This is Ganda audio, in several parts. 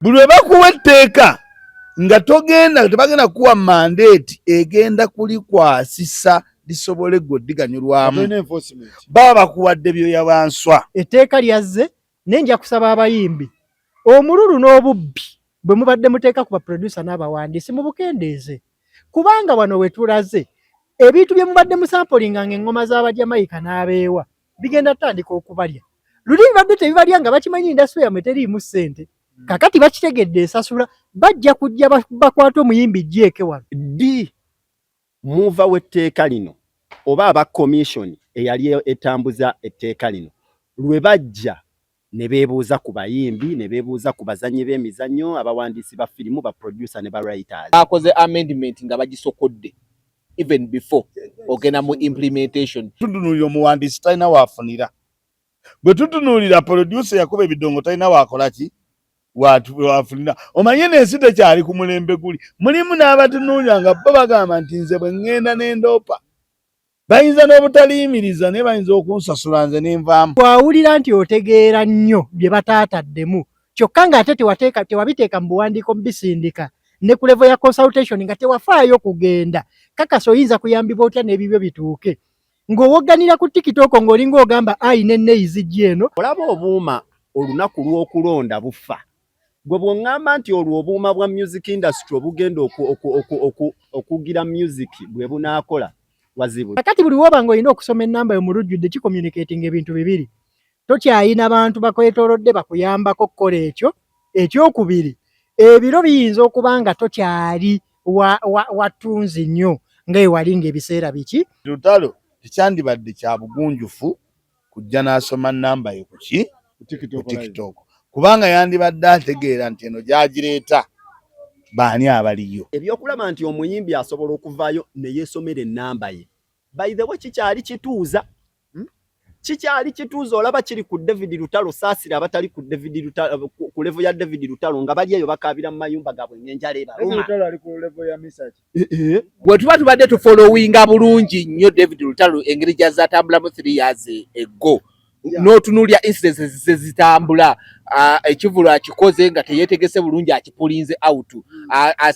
Buli bakuwa etteeka nga tebagenda kuwa mandate egenda kulikwasisa lisobole gwe diganyulwamu. Baba bakuwadde byoya banswa. Etteeka lyazze nenja kusaba abayimbi omululu n'obubbi bwe mubadde muteeka ku baproducer n'abawandiisi mu bukendeeze, kubanga wano we tulaze ebintu bye mubadde musampolinga ng'engoma z'abajamaika n'abeewa bigenda tandika okubalya. Luli bibadde tebibalya nga bakimanyi industry yamwe teriimu ssente, kakati bakitegedde esasula, bajja kujja bakwata omuyimbi jjeeke wano. Ddi muva w'etteeka lino oba aba commission eyali etambuza etteeka lino lwe bajja ne beebuuza ku bayimbi, ne beebuuza ku bazannyi b'emizannyo, abawandiisi ba firimu, ba producer ne ba writers. Bakoze amendment nga bagisokodde even before ogenda mu implementation. Tutunuulira omuwandiisi talina waafunira. Bwe tutunuulira producer yakuba ebidongo talina waakola ki? Waafunira. Omanye n'ensi tekyali ku mulembe guli. Mulimu n'abatunuulira nga bo bagamba nti nze bwe ŋŋenda n'endoopa. Bayinza n'obutaliyimiriza naye bayinza okunsasula nze n'envaamu. Twawulira nti otegeera nnyo bye bataataddemu, kyokka ng'ate tewabiteeka mu buwandiiko mbisindika ne ku level ya consultation nga tewafaayo kugenda. Kakasa oyinza kuyambibwa otya n'ebibyo bituuke. Ng'owogganira ku TikTok ng'olinga ogamba ayi n'enneeyizijja eno. Olaba obuuma olunaku lw'okulonda bufa. Gwe bw'oŋŋamba nti olwo obuuma bwa music industry obugenda okugira music bwe bunaakola wazibu. Kakati buli woba ng'olina okusoma ennamba yo mu lujjudde kicommunicating ebintu bibiri. Tokyayina bantu bakwetoolodde bakuyambako kukola ekyo. Ekyokubiri, ebiro biyinza okuba nga tokyali watunzi nnyo ng'ewali ng'ebiseera biki. Lutalo tekyandibadde kya bugunjufu kujja n'asoma nnamba yo ku TikTok. Kubanga yandibadde ategeera nti eno gyagireeta baani abaliyo. Ebyokulaba nti omuyimbi asobola okuvaayo ne yeesomera ennamba ye. By the way kikyali kituuza. Kikyali kituuza olaba kiri ku David Lutalo saasira abatali ku David Lutalo ku level ya David Lutalo nga bali eyo bakabira mu mayumba gaabwe ng'enjala ebaluma. Lutalo ali ku level ya Misaki. Bwe tuba tubadde tufollowinga bulungi nnyo David Lutalo engeri gy'azatambulamu 3 years ago. N'otunuulya incidents zitambula, ekivulu akikoze nga teyeetegese bulungi akipulinze out,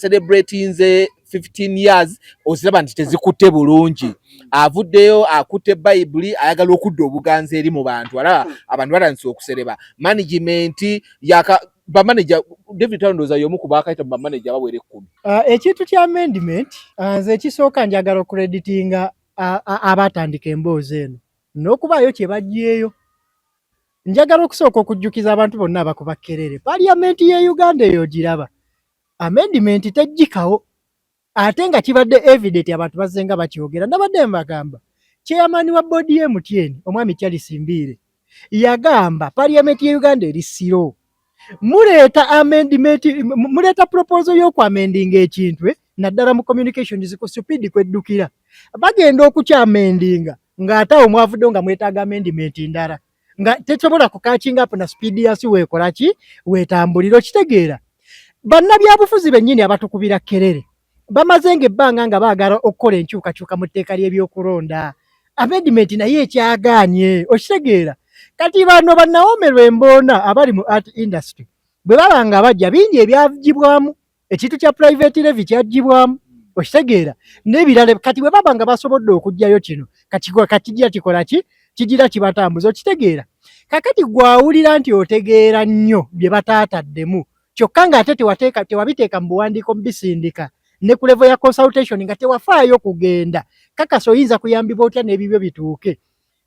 celebratinze 15 years oziraba nti tezikutte bulungi, avuddeyo akutte Bayibuli ayagala okudda obuganza eri mu bantu, abantu batandise okusereba. Management bamanager David Lutalo ndowooza y'omu ku baakayita mu bamanager bawere 10. Ekintu kya amendment nze ekisooka njagala okuleditinga abatandika emboozi eno n'okubaayo kye baggyeyo. Njagala okusooka okujjukiza abantu bonna abakuba Kerere, Paliamenti ye Uganda eyo giraba amendment teggikawo, ate nga kibadde evident abantu bazze nga bakyogera. Nabadde mbagamba chairman wa bodi MTN omwami Charles Mbiire yagamba Paliamenti ye Uganda eri siro, muleeta amendment, muleeta proposal y'okwamendinga ekintu naddala mu communications ku speed kweddukira, bagenda okukyamendinga ng'ate awo mwavuddeyo nga mwetaaga amendment ndala nga tesobola kukakinga up na speed yasi weekola ki weetambulira. Okitegeera bannabyabufuzi bennyini abatukubira Kerere bamaze ng'ebbanga nga baagala okukola enkyukakyuka mu tteeka ly'ebyokulonda. Amendment naye ekyagaanye. Okitegeera kati bano Naomi Lwemboona abali mu art industry bwe baba nga bajja bingi ebyagibwamu, ekintu kya private levy kyagibwamu. Okitegeera n'ebirala kati bwe baba nga basobodde okugjayo kino katijja kikola ki kigira kibatambuza. Okitegeera kakati gwawulira nti otegeera nnyo bye bataataddemu, kyokka ng'ate tewabiteeka mu buwandiiko mbisindika ne ku level ya consultation nga tewafaayo kugenda. Kakasa oyinza kuyambibwa otya n'ebibyo bituuke.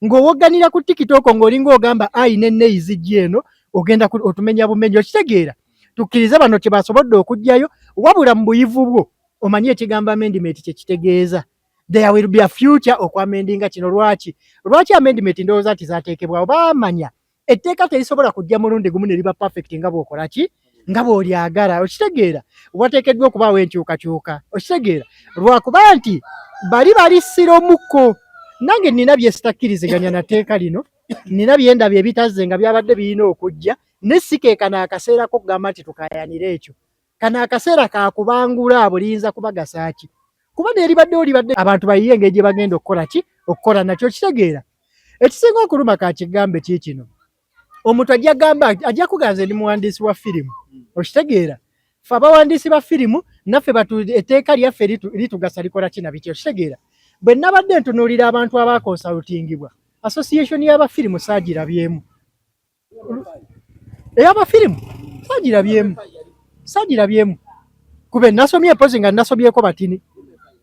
Ng'owogganira ku TikTok ng'olinga ogamba ayi n'enneeyizijja eno ogenda otumenya bumenyi. Okitegeera tukkirize bano kye basobodde okuggyayo, wabula mu buyivu bwo omanyi ekigambo amendment kye kitegeeza. There will be a future okwamendinga kino. Lwaki amendment ndowooza nti zaateekebwawo? Baamanya etteeka terisobola kujja mulundi gumu ne liba perfect nga bw'okola ki nga bw'olyagala. Okitegeera wateekeddwa okubaawo enkyukakyuka. Okitegeera lwakuba nti bali siromukko. Nange nina bye sitakkiriziganya na tteeka lino, nina byendabye ebitazze nga byabadde birina okujja, ne sikeekana akaseera ko kugamba nti tukayanire ekyo. Kano akaseera kakubangula abo liyinza kubagasa ki? Kuba olibadde abantu bayiye engeri gye bagenda okukola ki okukola nakyo. Okitegeera ekisinga okuluma ka kigambe kikino, omuntu ajja kuganza ndi muwandiisi wa firimu okitegeera fe abawandiisi ba firimu naffe etteeka lyaffe litugasa likola kina biki okitegeera bwe nabadde ntunuulira abantu abakonsalutingibwa association y'abafirimu saagirabyemu ey'abafirimu saagirabyemu kube nasomye pozi nga nasobyeko batini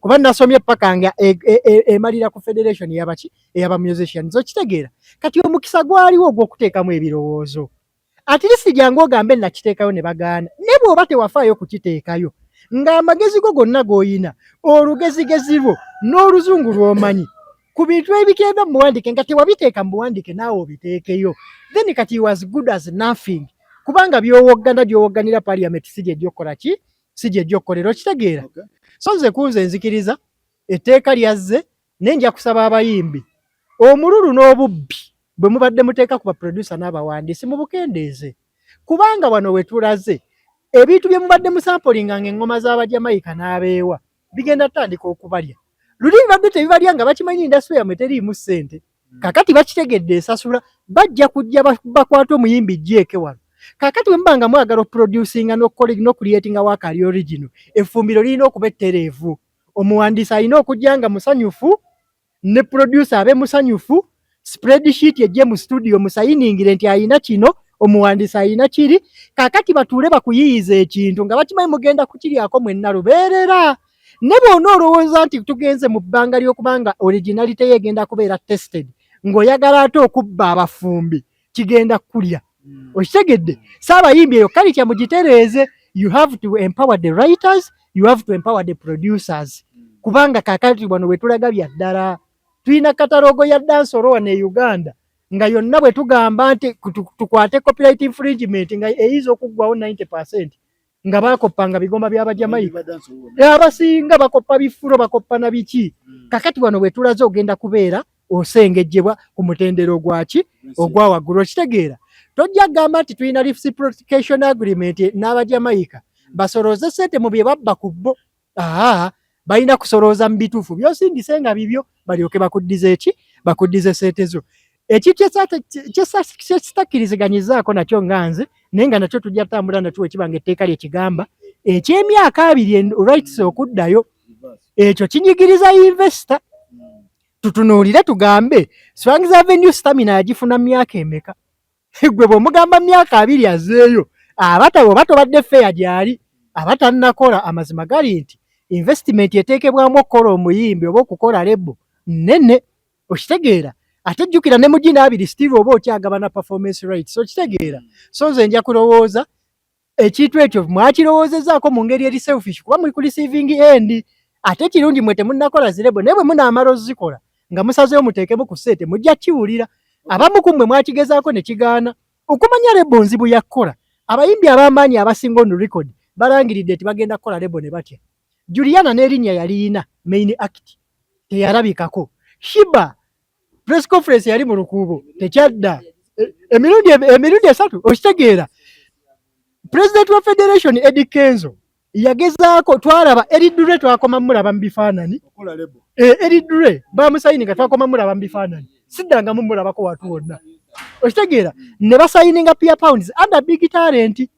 kuba nasomye paka nga emalira ku federation y'abaki ey'abamusicians okitegeera kati omukisa gwaliwo ogw'okuteekamu ebirowoozo ati lisi jangu ogambe nakiteekayo ne bagaana ne bw'oba tewafaayo kukiteekayo ng'amagezi go gonna g'oyina olugezigezi lwo n'oluzungu lw'omanyi ku bintu ebigenda mu buwandiike nga tewabiteeka mu buwandiike naawe obiteekeyo then kati was good as nothing kubanga by'owogganira parliament si gye gy'okola ki si gye gy'okkolera okitegeera so nze kunze nzikiriza etteeka lyazze ne nja kusaba abayimbi omululu n'obubbi bwe mubadde muteeka ku baproducer n'abawandiisi mu bukendeeze kubanga wano we tulaze ebintu bye mubadde musampolinga ng'engoma z'abajamayika n'abeewa bigenda tutandika okubalya luli bibadde tebibalya nga bakimanyi indasitule yammwe teriimu ssente kakati bakitegedde esasula bajja kujja bakwata omuyimbi jjeeke wano kakati bwe muba nga mwagala okuproducinga n'okuliatinga waaka ali original effumbiro lirina okuba ettereevu omuwandiisi alina okujja nga musanyufu ne producer abe musanyufu spreadsheet ejje mu studio musayiningire nti ayina kino omuwandiisi ayina kiri kakati batuule bakuyiyiza ekintu nga bakimanyi mugenda kukiryako mwenna lubeerera ne bw'ona olowooza nti tugenze mu bbanga ly'okubanga originality yegenda kubeera tested ng'oyagala ate okubba abafumbi kigenda kulya okitegedde saabayimbi eyo kalitya mugitereeze you have to empower the writers you have to empower the producers kubanga kakati wano bwe tulaga bya ddala tulina katalogo ya dansoro wano e Uganda nga yonna bwe tugamba nti tukwate copyright infringement nga eyiza okuggwawo 90% nga bakoppanga bigoma by'abajamayika abasinga bakoppa bifulo bakoppa na biki kakati wano bwe tulaze ogenda kubeera osengejjebwa ku mutendero gwaki ogwa waggulu okitegeera tojja gamba nti tulina reciprocation agreement n'abajamayika basolooze sente mu bye babba ku bo balina kusolooza mu bituufu byosindise nga bibyo balyoke bakuddize sente zo ekyo kyesitakiriziganyizaako nakyo nga nze naye nga nakyo tujja tutambula nakyo wekibanga etteeka lyekigamba eky'emyaka 2 rights okuddayo ekyo kinyigiriza investor tutunuulire tugambe Swangz Avenue Stamina yagifuna myaka emeka gwe bw'omugamba myaka 2 azeeyo oba tobadde feya gyali abatannakola amazima gali nti investment eteekebwamu okukola omuyimbi oba okukola lebo nnene okitegeera ate jjukira ne mugina 2 Steve oba okyagabana performance rights okitegeera so nze nja kulowooza ekintu ekyo mwakirowoozezaako mu ngeri eri selfish kuba muli ku receiving end ate kirungi mwe temunnakola zirebo naye bwe munaamala ozikola nga musazeewo muteekemu ku ssente mujja kiwulira abamu ku mmwe mwakigezaako ne kigaana okumanya lebo nzibu yakkola abayimbi ab'amaanyi abasinga on record balangiridde nti bagenda kukola lebo ne batya Juliana n'erinnya yaliyina main act teyalabikako Shiba press conference yali mu lukuubo tekyadda emirundi 3 okitegeera president wa federation Eddie Kenzo yagezaako twalaba eridure twakoma mulaba mu bifaananyi eridure bamusayininga twakoma mulaba mu bifaananyi siddanga mumulabako watu wonna okitegeera ne basayininga peer pounds under big talent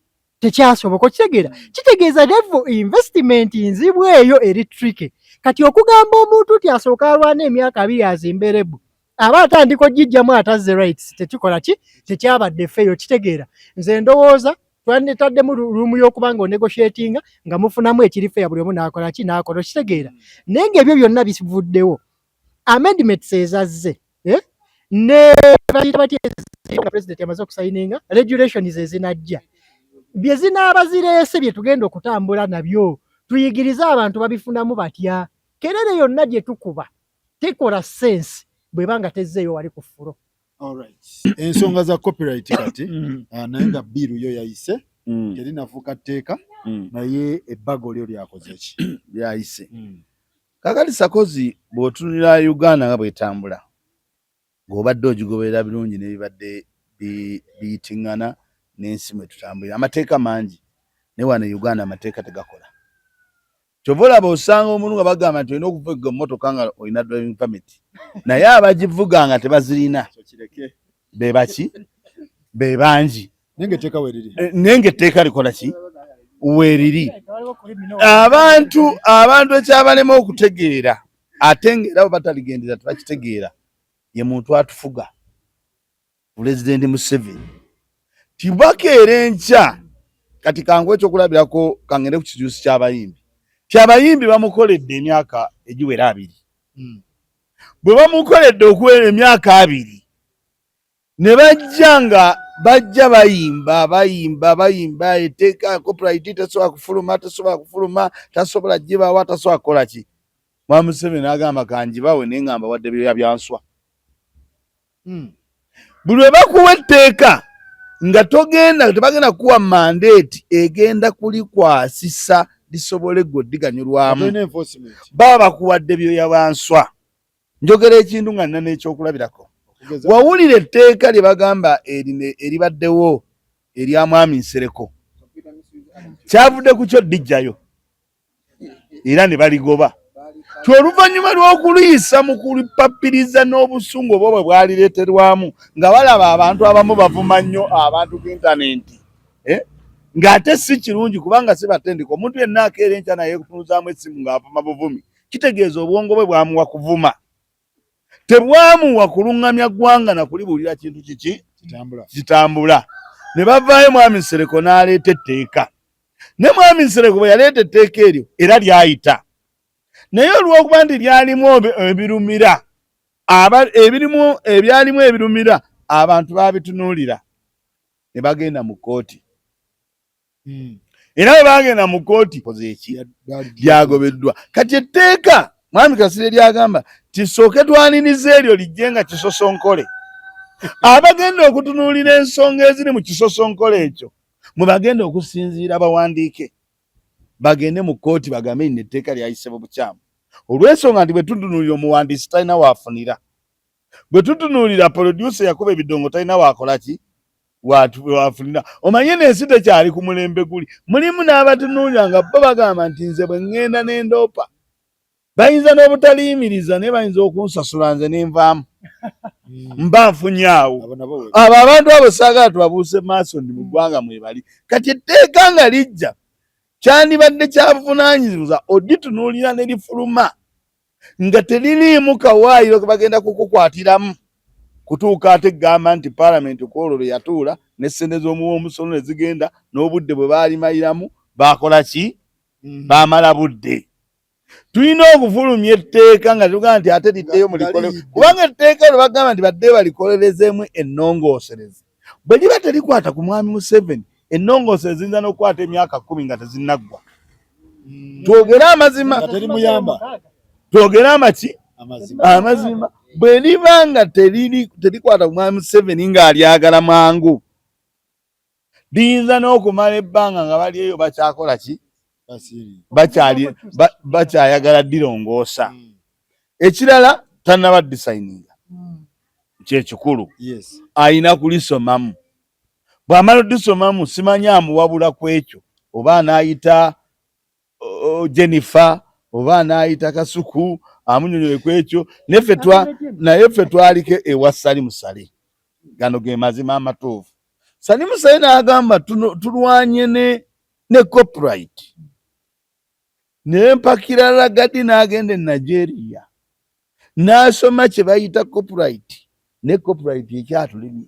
tekyasoboka okitegeera kitegeeza level investment nzibu eyo eri tricky kati okugamba omuntu ti asooka alwana emyaka 2 azimba lebo aba atandika ogijjamu atazze rights tekikola ki tekyabadde feeyo kitegeera nze ndowooza twandetaddemu lumu y'okubanga onegotiatinga nga mufunamu ekiri feeya buli omu n'akola ki n'akola okitegeera naye ng'ebyo byonna bivuddewo amendments ezazze ne nga president yamaze okusayininga regulations ezinajja bye zinaaba zireese bye tugenda okutambula nabyo tuyigirize abantu babifunamu batya kerere yonna gye tukuba tekola sense bwebanga tezzeeyo wali ku ffulo ensonga za copyright kati naye nga biiru yo yayise terinafuuka tteeka naye ebbago lyo lyakoze ki lyayise kakati sakozi bw'otunulira Uganda nga bw'etambula ng'obadde ogigoberera birungi n'ebibadde biyitiŋŋana n'ensi mwe tutambulira amateeka mangi naye wano Uganda amateeka tegakola kyova olaba osanga omuntu nga bagamba nti olina okuvuga emmotoka nga olina driving permit naye abagivuga nga tebazirina be baki be bangi nenge teka weriri nenge teka likola ki weriri abantu ekyabalema okutegeera ate ng'era bataligendera tebakitegeera ye muntu atufuga President Museveni tibakeera enkya kati kangwe ekyokulabirako kangende ku kijusi ky'abayimbi bamukoledde emyaka egiwera 2 bwe bamukoledde okuwera emyaka 2 ne bajja bayimba eteeka copyright tasobola kufuluma tasobola gibawa tasobola kukola ki Mwami Museveni agamba kanjibawe naye ngamba wadde byoya byanswa buli lwe bakuwa etteeka nga tebagenda kuwa mandate egenda kulikwasisa lisobole gwediganyulwamu baba bakuwadde byoya byanswa njogera ekintu nga nina n'ekyokulabirako wawulira etteeka lye bagamba eribaddewo erya Mwami Nsereko kyavudde ku kyo dijjayo era ne baligoba oluvannyuma lw'okuliyisa mu kulipapiriza n'obusungu obwo bwe bwalireeterwamu nga balaba abantu abamu bavuma nnyo abantu ku intaneti ng'ate si kirungi kubanga si batendeka omuntu yenna akeera enkya naye kutunuzaamu essimu ng'avuma buvumi kitegeeza obwongo bwe bwamuwa kuvuma tebwamuwa kuluŋŋamya ggwanga na kulibuulira kintu kiki kitambula ne bavaayo Mwami Nsereko n'aleeta etteeka ne Mwami Nsereko bwe yaleeta etteeka eryo era lyayita naye olw'okuba nti lyalimu ebirumira ebyalimu ebirumira abantu babitunuulira ne bagenda mu kkooti era bwe bagenda mu kkooti eki lyagobeddwa kati etteeka Mwami Kasirye lyagamba tisooke twaniriza eryo lijje nga kisosonkole abagenda okutunuulira ensonga eziri mu kisosonkole ekyo mwe bagenda okusinziira bawandiike bagende mu kkooti bagambe nti etteeka lyayise bukyamu olw'ensonga nti bwe tutunuulira omuwandiisi talina waafunira bwe tutunuulira producer yakuba ebidongo talina waakola ki waafunira omanye n'ensi tekyali ku mulembe guli mulimu n'abatunuulira nga bo bagamba nti nze bwe ŋŋenda n'endoopa bayinza n'obutaliyimiriza naye bayinza okunsasula nze n'envaamu mba nfunye awo abo abantu abo saagala tubabuuse maaso ndi mu ggwanga mwebali kati etteeka nga lijja kyandibadde kyabuvunaanyizibwa oditunuulira ne lifuluma nga teririimu kawaayiro ke bagenda kukukwatiramu kutuuka ate gamba nti paalamenti kwolwo lwe yatuula ne ssente z'omuwomusolo ne zigenda n'obudde bwe baalimayiramu baakola ki baamala budde tulina okufulumya etteeka nga tugaa nti ate liddeyo mulikole kubanga etteeka lwe bagamba nti badde balikolerezeemu ennongoosereze bwe liba terikwata ku Mwami Museveni ennongoosereze ziyinza n'okukwata emyaka 10 nga tezinnaggwa twogere amazima twogere amazima bwe liba nga terikwata ku Mwami Museveni ng'alyagala mangu liyinza n'okumala ebbanga nga bali eyo bakyakola ki bakyayagala dirongoosa ekirala tannaba disayininga kyekikulu ayina kulisomamu bw'amalaodisomamu simanyi amuwabula ku ekyo oba anaayita Jennifer oba anaayita Kasuku amunyonyoye ku ekyo naye ffe twaliko ewa Salimu Sale gano ge mazima amatuufu Salimu Sale n'agamba tulwanye ne copyright naye mpakira Lagadi n'agenda e Nigeria n'asoma kye bayita copyright ne copyright ekyatulimye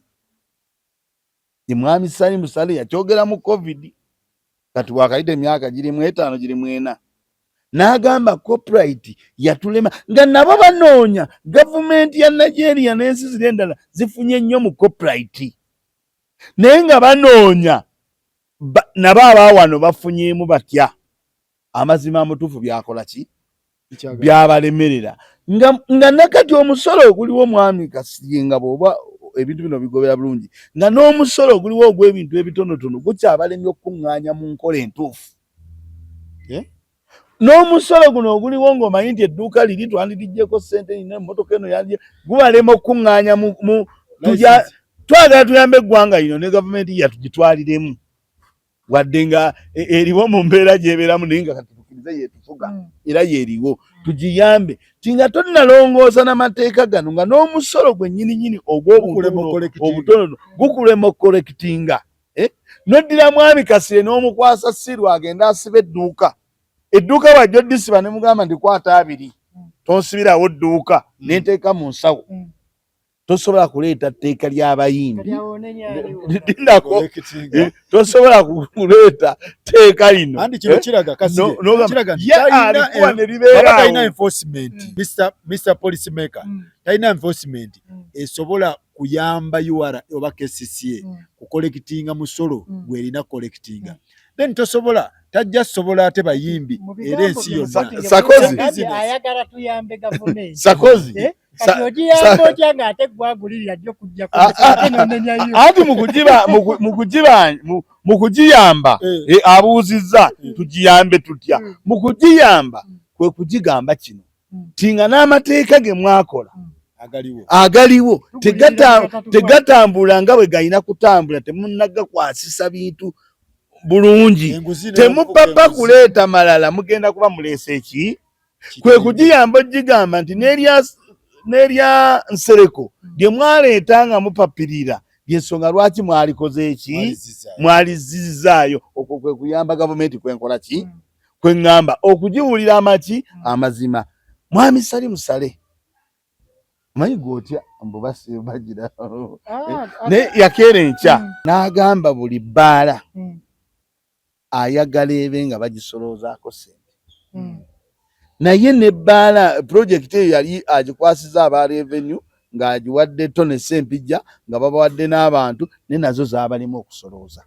ye Mwami Salimu Sale yakyogera mu COVID kati wakayita emyaka girimu 5 girimu 4 n'agamba copyright yatulema nga nabo banoonya gavumenti ya Nigeria n'ensi ziri endala zifunye nnyo mu copyright naye nga banoonya nabo abaawano bafunyemu batya amazima amutuufu byakola ki byabalemerera nga nakati omusolo oguliwo Mwami Kasirye nga bw'oba ebintu bino bigobera bulungi nga n'omusolo oguliwo ogw'ebintu ebitonotono gukyabalemye okuŋŋaanya mu nkola entuufu n'omusolo guno oguliwo ng'omanyi nti edduuka liri twandirigyeko ssente nina emmotoka eno yalye gubalema okuŋŋaanya twagala tuyambe eggwanga lino ne gavumenti yatugitwaliremu wadde nga eriwo mu mbeera gy'ebeeramu naye nga kati tukirize yeetufuga era yeeriwo tugiyambe tinga tonalongoosa n'amateeka gano nga n'omusolo gwe nnyini ogw'obutono gukulema okukolekitinga noddira mwami Kasirye n'omukwasa sirwa agenda asiba edduuka wajja oddisiba ne mugamba nti kwata 2 tonsibirawo dduuka nenteeka mu nsawo tosobola kuleeta tteeka ly'abayimbi tosobola kuleeta tteeka lino andi kino kiraga Kasirye talina enforcement Mr. Police Maker talina enforcement esobola kuyamba UR oba KCCA ku collectinga musolo gwelina collectinga then tosobola tajja sobola ate bayimbi era ensi yonna Sakozi ayagala tuyambe government Sakozi ati mukugiyamba abuuzizza tugiyambe tutya mukugiyamba kwe kugigamba kino tinga n'amateeka ge mwakola agaliwo tegatambula nga bwe galina kutambula temunnagakwasisa bintu bulungi temupapa kuleeta malala mugenda kuba muleese eki kwe kugiyamba ogigamba nti n'erya Nsereko lye mwaleeta nga mupapirira lyensonga lwaki mwalikoze eki mwalizizaayo okwo kwe kuyamba gavumenti kwenkola ki kweŋŋamba okugiwulira amaki amazima mwami Sali Musale manyi gwotya mbubasibagira ne yakeera enkya n'agamba buli bbaala ayagala ebe nga bagisoloozaako sente naye nebbaala project eyo yali agikwasiza aba revenue ng'agiwadde Tone Sempijja nga babawadde n'abantu ne nazo zaabalemu okusolooza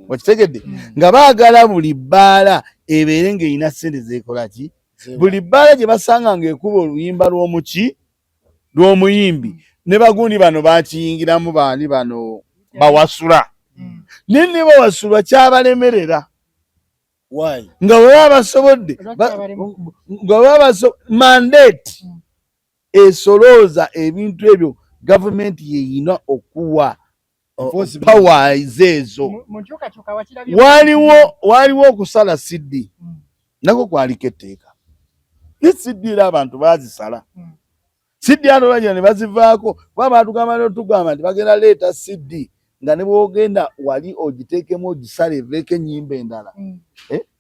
wakitegedde nga baagala buli bbaala ebeere ng'erina ssente zeekola ki buli bbaala gye basanga ng'ekuba oluyimba lw'omuyimbi ne bagundi bano bakiyingiramu baani bano bawasula ne bawasulwa kyabalemerera nga bwe basobodde mandate esolooza ebintu ebyo gavumenti yeyina okuwa powers ezo waliwo okusala siddi nako kwaliko etteeka ne siddi era abantu baazisala siddi atolajja ne bazivaako kuba baatugamba n'otugamba nti bagenda leeta siddi nga ne bwogenda wali ogiteekemu ogisala eveeko ennyimba endala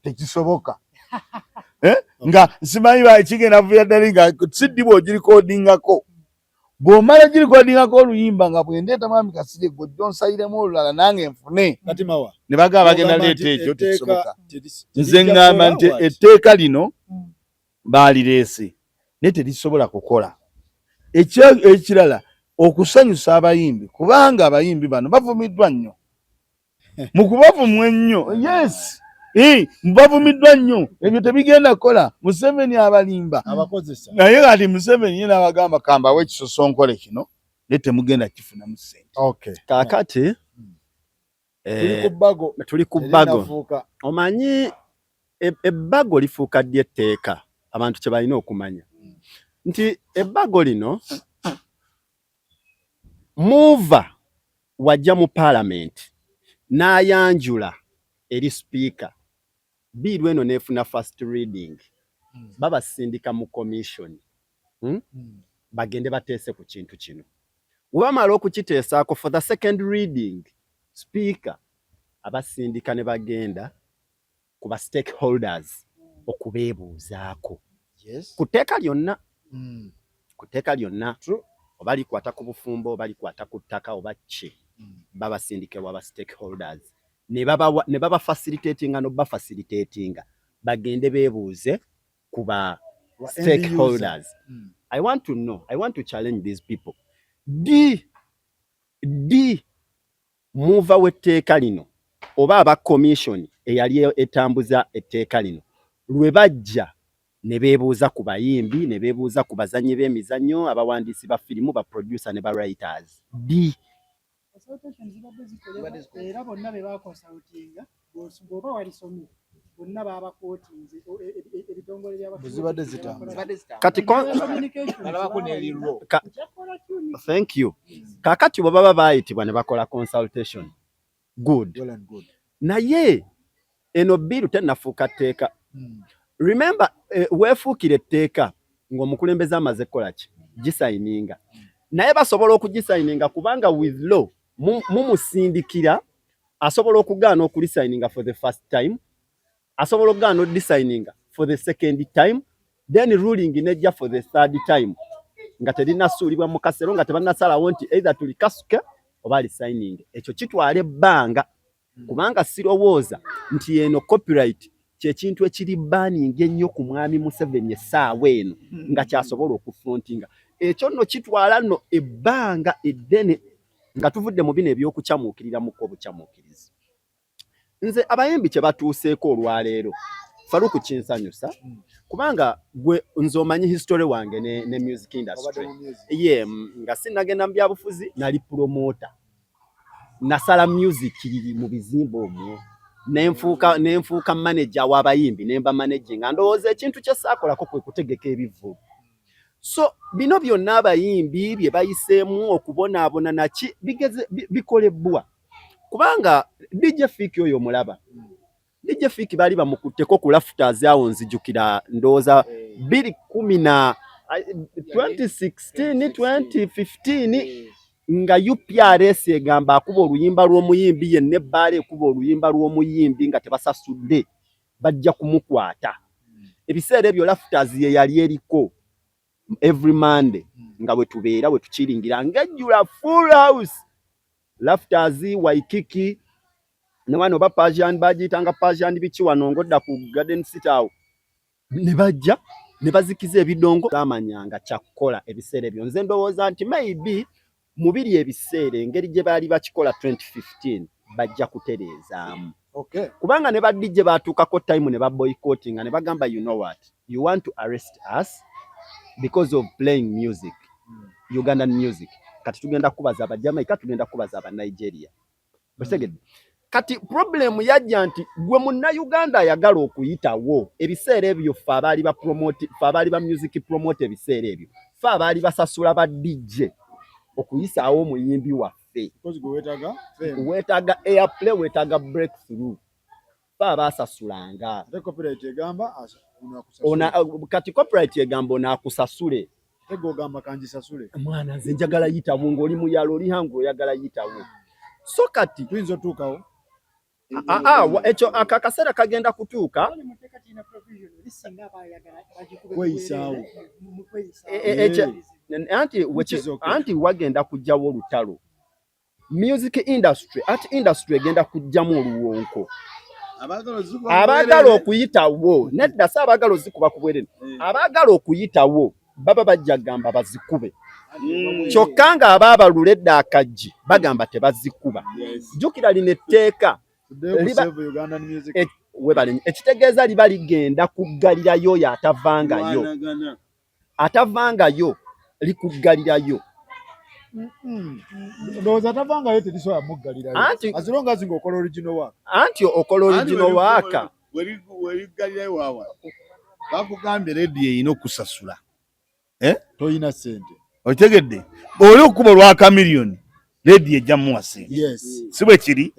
tekisoboka nga nsimanyi bakigenda vuya ddali nga siddi bw'ogirikodingako bw'omala girikoodingako oluyimba nga bwendeeta mwami Kasirye gwe onsayiremu olulala nange nfune ne bagamba bagenda leeta ekyo tekisoboka nze ŋŋamba nti etteeka lino baalireese naye terisobola kukola ekirala okusanyusa abayimbi kubanga abayimbi bano bavumiddwa nnyo mu kubavumwa ennyo yes bavumiddwa nnyo ebyo tebigenda kukola Museveni abalimba naye kati Museveni yena abagamba kambawo ekisosonkole kino naye temugenda kifunamu ssente kaakati tuli ku bbago omanyi ebbago lifuuka ddi etteeka abantu kye balina okumanya nti ebbago lino muva wajja mu parliament n'ayanjula eri speaker biiru eno neefuna first reading babasindika mu commission bagende bateese ku kintu kino webamala okukiteesaako for the second reading speaker abasindika ne bagenda ku ba stakeholders okubeebuuzaako ku tteeka lyonna oba likwata ku bufumbo oba likwata ku ttaka oba ki babasindike waba stakeholders ne baba facilitatinga n'obba facilitatinga bagende beebuuze ku ba stakeholders. I want to know, I want to challenge these people. Di muva w'etteeka lino oba aba commission eyali etambuza etteeka lino lwe bajja ne beebuuza ku bayimbi ne beebuuza ku bazannyi b'emizannyo abawandiisi ba firimu ba producer ne ba writers era bonna be bakonsultinga bw'oba walisomye bonna baabakootinze ebitongole thank you kakati bwe baba baayitibwa ne bakola consultation good naye eno biru tennafuuka tteeka remember weefuukira etteeka ng'omukulembeze amaze kukola ki gisayininga naye basobola okugisayininga kubanga with law mumusindikira asobola okugaana okulisayininga for the first time asobola okugaana okulisayininga for the second time then ruling nejja for the third time nga terinasuulibwa mu kasero nga tebannasalawo nti either tulikasuke oba lisayininge ekyo kitwala ebbanga kubanga sirowooza nti eno copyright kyekintu ekiri banning ennyo ku mwami Museveni essaawa eno nga kyasobola okufrontinga ekyo nno kitwala nno ebbanga eddene nga tuvudde mu bino eby'okukyamuukiriramuko obukyamuukirizi. Nze abayimbi kye batuuseeko olwaleero Faruku kinsanyusa kubanga gwe nze omanyi history wange ne music industry nga sinnagenda mu byabufuzi nali promoter nasala music mu bizimba omwo nenfuuka manager w'abayimbi nemba managing ndowooza ekintu kye saakolako kwe kutegeka ebivu. So bino byonna abayimbi bye bayiseemu okubonaabona naki bikolebwa kubanga DJ Fiki oyo mulaba DJ Fiki bali bamukutteko ku Lafters awo nzijukira ndowooza 2016 2015 nga UPRS egamba akuba oluyimba lw'omuyimbi yenna ebbaala ekuba oluyimba lw'omuyimbi nga tebasasudde bajja kumukwata. Ebiseera ebyo Lafters ye yali eriko every Monday nga bwe tubeera bwe tukiringira ng'ejjula full house Lafters Waikiki ne wano ba Persian bagiyitanga Persian biki wano ngodda ku Garden City awo ne bajja ne bazikiza ebidongo amanyanga kyakukola ebiseera ebyo. Nze ndowooza nti maybe mubiri ebiseera engeri gye baali bakikola 2015 bajja kutereezaamu. Okay. Kubanga ne badijje baatuukako time ne baboycotting ne bagamba you know what you want to arrest us because of playing music Ugandan music kati tugenda kubaza aba Jamaica tugenda kubaza aba Nigeria. Basegede kati problem yajja nti gwe munna Uganda ayagala okuyitawo ebiseera ebyo fa abaali ba promote fa abaali ba music promote ebiseera ebyo fa abaali basasula ba DJ okuyisaawo omuyimbi waffe wetaga airplay wetaga breakthrough fa basasulanga copyright egamba kati copyright egamba onaakusasule tego gamba kanjisasule mwana nze njagala yitawo ng'oli mu yalo oli hangu oyagala yitawo so kati tuyinza otuukawo ekyo akaseera kagenda kutuuka kweyisaawo anti wagenda kujjawo olutalo music industry art industry egenda kujjamu oluwonko abaagala okuyitawo nedda si abaagala ozikuba ku bwerere abaagala okuyitawo baba bajja gamba bazikube kyokka nga abaabalula edda akaggi bagamba tebazikuba jjukira lino etteeka ekitegeeza liba ligenda kuggalirayo oyo atavangayo likuggalirayo ndowooza atavangayo terisobola muggalirayo as long as ng'okola original work anti okola original work weliggalirayo waawa bakugambye rediyo erina okusasula toyina ssente okitegedde oli okuba olwaka miliyoni rediyo ejja muwa ssente si bwe kiri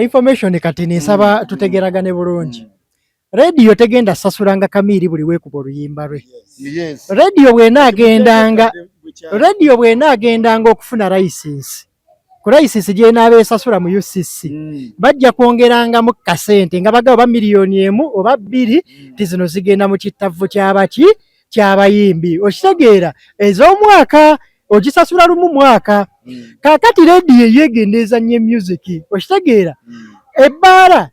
information kati nesaba tutegeragane bulungi. Radio tegenda sasulanga Kamiri buli weekuba oluyimba lwe. Radio bw'enaagendanga okufuna license ku license gy'enaaba esasula mu UCC bajja kwongeranga mu kasente nga bagaba miliyoni emu oba bbiri ti zino zigenda mu kittavu ky'abayimbi okitegeera ez'omwaka ogisasula lumu mwaka. Kakati radio yegendeeza nnyo music okitegeera ebbaala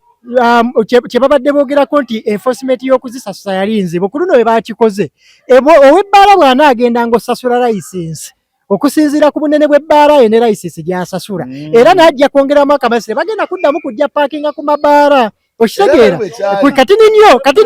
kye babadde boogerako nti enforcement y'okuzisasula yali nzibu ku luno bwe baakikoze ow'ebbaala bw'anaagenda ng'osasula license okusinziira ku bunene bw'ebbaala ye ne license gy'asasula era n'ajja kwongeramu akamasire bagenda kuddamu kujja paakinga ku mabaala okitegeera kati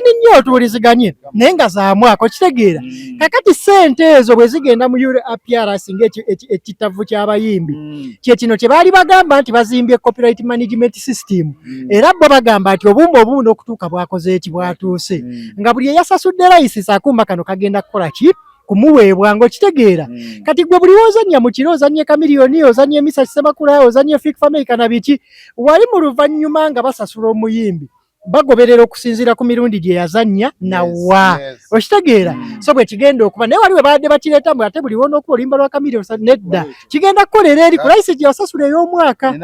ninyo tuwuliziganye naye nga za mwaka okitegeera kakati ssente ezo bwe zigenda mu UPRS ng'ekittavu ky'abayimbi kyekino kye baali bagamba nti bazimbye copyright management system era bo bagamba nti obumu obumu n'okutuuka bwakoze eki bwatuuse nga buli eyasasudde license akumba kano kagenda kukola ki kumuweebwa ng'okitegeera. Kati gwe buli wozannya mu kiro ozannye Kamiliyoni, ozannye Misa Kisemakula, ozannye Fik Fameka na biki, wali mu luvannyuma nga basasula omuyimbi bagoberera okusinziira ku mirundi gye yazannya nawa. Okitegeera? So bwe kigenda okuba naye wali we baadde bakireeta ate buli wona okuba oluyimba lwa Kamiliyoni nedda kigenda kukolera eri ku layisi gye wasasula ey'omwaka.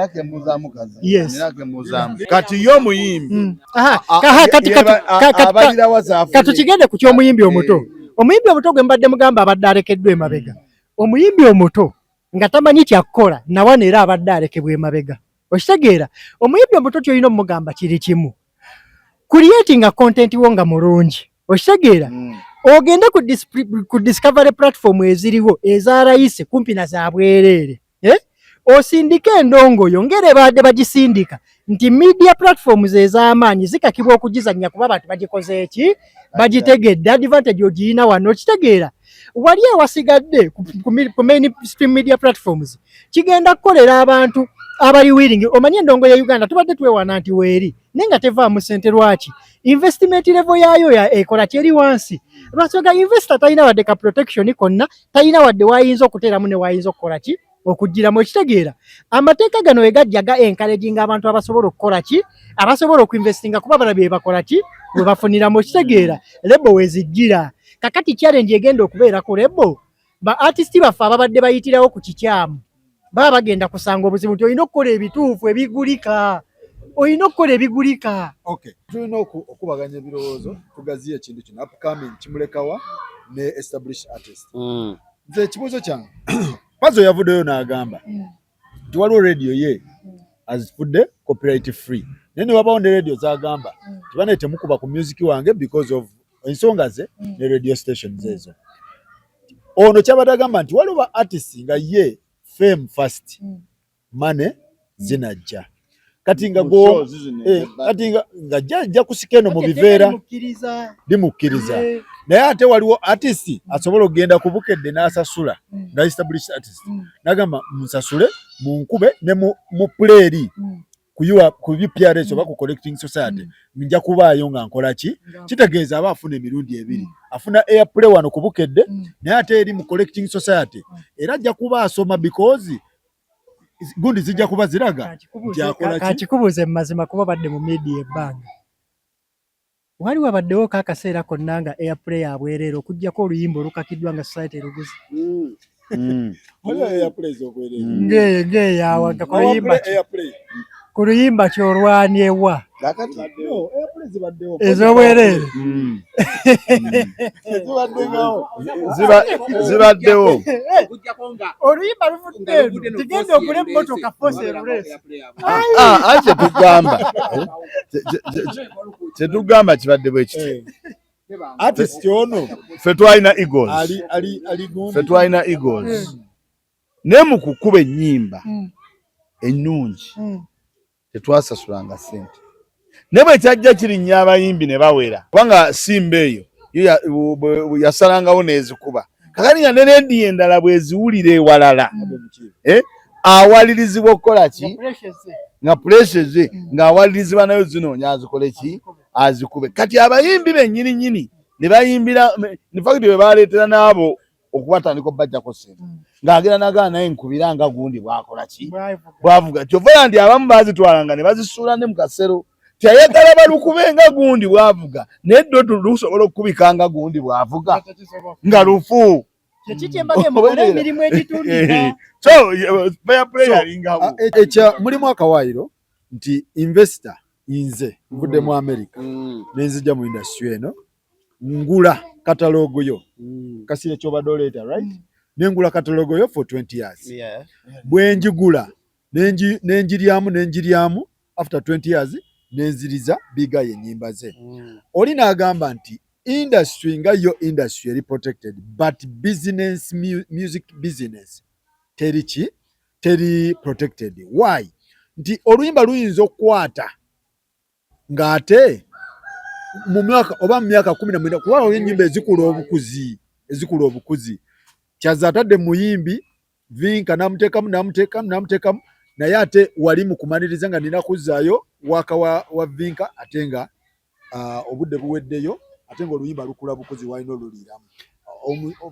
Kati yo muyimbi kati kigende ku ky'omuyimbi omuto. Omuyimbi omuto gwe mbadde mugamba abadde alekeddwa emabega. Omuyimbi omuto nga tamanyi kyakkola nawa neera abadde alekebwa emabega. Okitegeera? Omuyimbi omuto ky'olina omugamba kiri kimu. Creating content wo nga mulungi. Okitegeera? Ogende ku discovery platform eziriwo eza layisi kumpi na za bwereere. Osindike endongo yo ngere baadde bagisindika nti media platforms ez'amaanyi zikakibwa okugizannya kuba abantu bagikoze eki bagitegedde advantage ogiyina wano. Okitegeera? Wali ewasigadde ku mainstream media platforms kigenda kukolera abantu abali willing. Omanye endongo ya Uganda tubadde twewana nti weeri naye nga tevaamu ssente. Lwaki? Investment level yaayo ekola kyeri wansi. Lwasonga investor talina wadde ka protection konna, talina wadde wayinza okuteeramu ne wayinza okukola ki okugiramu. Ekitegeera? Amateeka gano we gajja ga encouraging abantu abasobola okukola ki, abasobola okuinvestinga kuba bala bye bakola ki bwe bafuniramu. Ekitegeera? Lebo wezijjira. Kakati challenge egenda okubeera ku lebo ba artist baffe ababadde bayitirawo ku kikyamu baba bagenda kusanga obuzibu nti olina okukola ebituufu ebigulika. Olina okukola ebigulika. Okay. Tulina okubaganya ebirowoozo tugaziye ekintu kino upcoming kimulekawa ne established artist. Nze ekibuuzo kyange Pazo yavuddeyo n'agamba nti waliwo radio ye azifudde copyright free. Naye ne wabawo ne radio z'agamba nti bane temukuba ku music wange because of ensonga ze ne radio stations ezo. Ono kyabadde agamba nti waliwo artist nga ye fame first money zinajja. Kati nga go kati nga jja kusikeno mu biveera bimukkiriza. Naye ate waliwo artist asobola okugenda ku Bukedde n'asasula nga established artist n'agamba musasule munkube ne mu playeri ku UPRS oba ku Collecting Society nja kubaayo nga nkola ki. Kitegeeza aba afuna emirundi ebiri, afuna airplay wano ku Bukedde naye ate eri mu Collecting Society era ajja kuba asoma because gundi zijja kuba ziraga kakikubuuze mu mazima kuba badde mu media ebbanga wali wabaddewo kaakaseera konna nga airplay abwereera okuggyako oluyimba olukakiddwa nga society eruguzi ngeeyawa ku luyimba kyolwanyewa ez'obwereere zibaddewo oluyimba luvudde eno tigenda ogula emmotoka force eruleesi kyetugamba kibadde bwe kiti. artist ono Ffe twalina Eagles naye mu kukuba ennyimba ennungi tetwasasulanga ssente. Ne bwe kyajja kirinnya abayimbi ne bawera kubanga simba eyo yasalangawo n'ezikuba. Kakati nga nerendi endala bweziwulira ewalala awalirizibwa okukola ki nga pureshe ze ng'awalirizibwa nayo zinoonya azikole ki azikube. Kati abayimbi bennyini ne bayimbira nifakiti bwe baleetera n'abo okubatandika obbajjako ssente ng'agenda nagana naye nkubira nga gundi bwakola ki bwavuga. Kyova ndi abamu bazitwalanga ne bazisuula ne mu kasero tyayagala balukube nga gundi bwavuga naye ddo lusobola okukubika nga gundi bwavuga nga lufu. So fair play alingawo ekya mulimu akawaayiro nti investor nze nvudde mu America nenzija mu industry eno ngula katalogo yo kasire kyobadde oleeta right nengula katalogo yo for 20 years bwe njigula nenjiryamu after 20 years nenziriza biga yennyimba ze. Oli n'agamba nti industry nga yo industry eri protected but business music business teri protected. Why? Nti oluyimba luyinza okukwata ng'ate mu myaka oba mu myaka 19 kuba ennyimba ezikula obukuzi kyaza atadde muyimbi vinka namuteekamu naye ate wali mu kumaliriza nga nina kuzzaayo waka wa vinka ate nga obudde buweddeyo ate nga oluyimba lukula bukuzi walina oluliramu.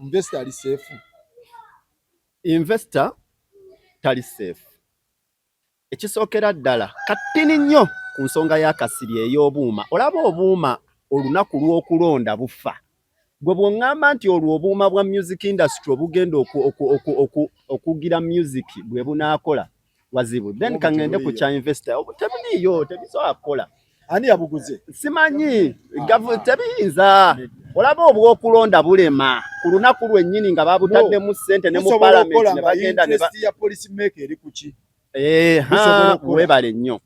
investor ali safe. Investor tali safe. Ekisookera ddala katini nnyo ku nsonga y'akasiri ey'obuuma. Olaba obuuma olunaku lw'okulonda bufa. Gwe bw'oŋŋamba nti olwo obuuma bwa music industry obugenda okugira music bwe bunaakola wazibu. Then kangende ku kya investor. Tebuliyo, tebisobola kukola. Ani yabuguze? Simanyi, tebiyinza. Olaba obw'okulonda bulema. Ku lunaku lwennyini nga babutaddemu ssente ne mu parliament ne bagenda ne interest ya policy maker eri kuki? Webale nnyo.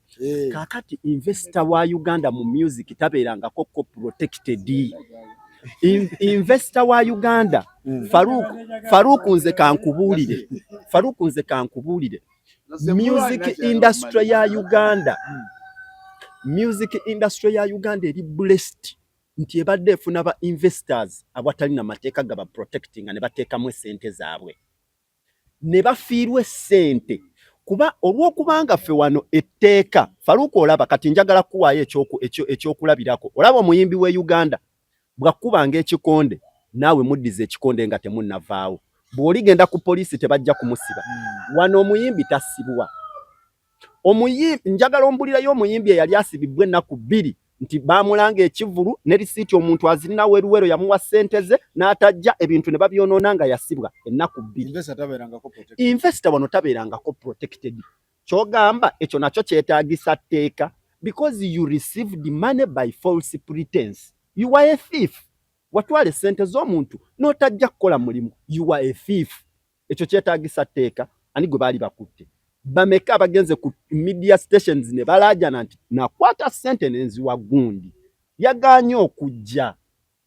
Kakati investor wa Uganda mu music tabeerangako protected. Investor wa Uganda Faruku nze kankubuulire music industry ya Uganda eri blessed nti ebadde efuna ba investors abatali na mateeka gaba protecting ne bateekamu ssente zaabwe ne bafiirwa ssente kuba olw'okubanga ffe wano etteeka Faruku olaba kati njagala kuwaayo ekyokulabirako olaba omuyimbi we Uganda bwakubanga ekikonde naawe muddize ekikonde nga temunnavaawo bw'oligenda ku poliisi tebajja kumusiba wano omuyimbi tasibwa njagala ombulirayo omuyimbi eyali asibibwa ennaku 2 nti baamulanga ekivulu ne risiiti omuntu azirinawo eruwero yamuwa ssente ze n'atajja ebintu ne babyonoona nga yasibwa ennaku 2 investor wano tabeerangako protected kyogamba ekyo nakyo kyetaagisa tteeka because you received money by false pretense. You are a thief. Watwale sente z'omuntu n'otajja kukola mulimu. You are a thief. Ekyo kyetaagisa tteeka ani gwe baali bakutte. Bameka abagenze ku media stations ne balaajana nti nakwata sente n'enziwa gundi. Yagaanye okujja.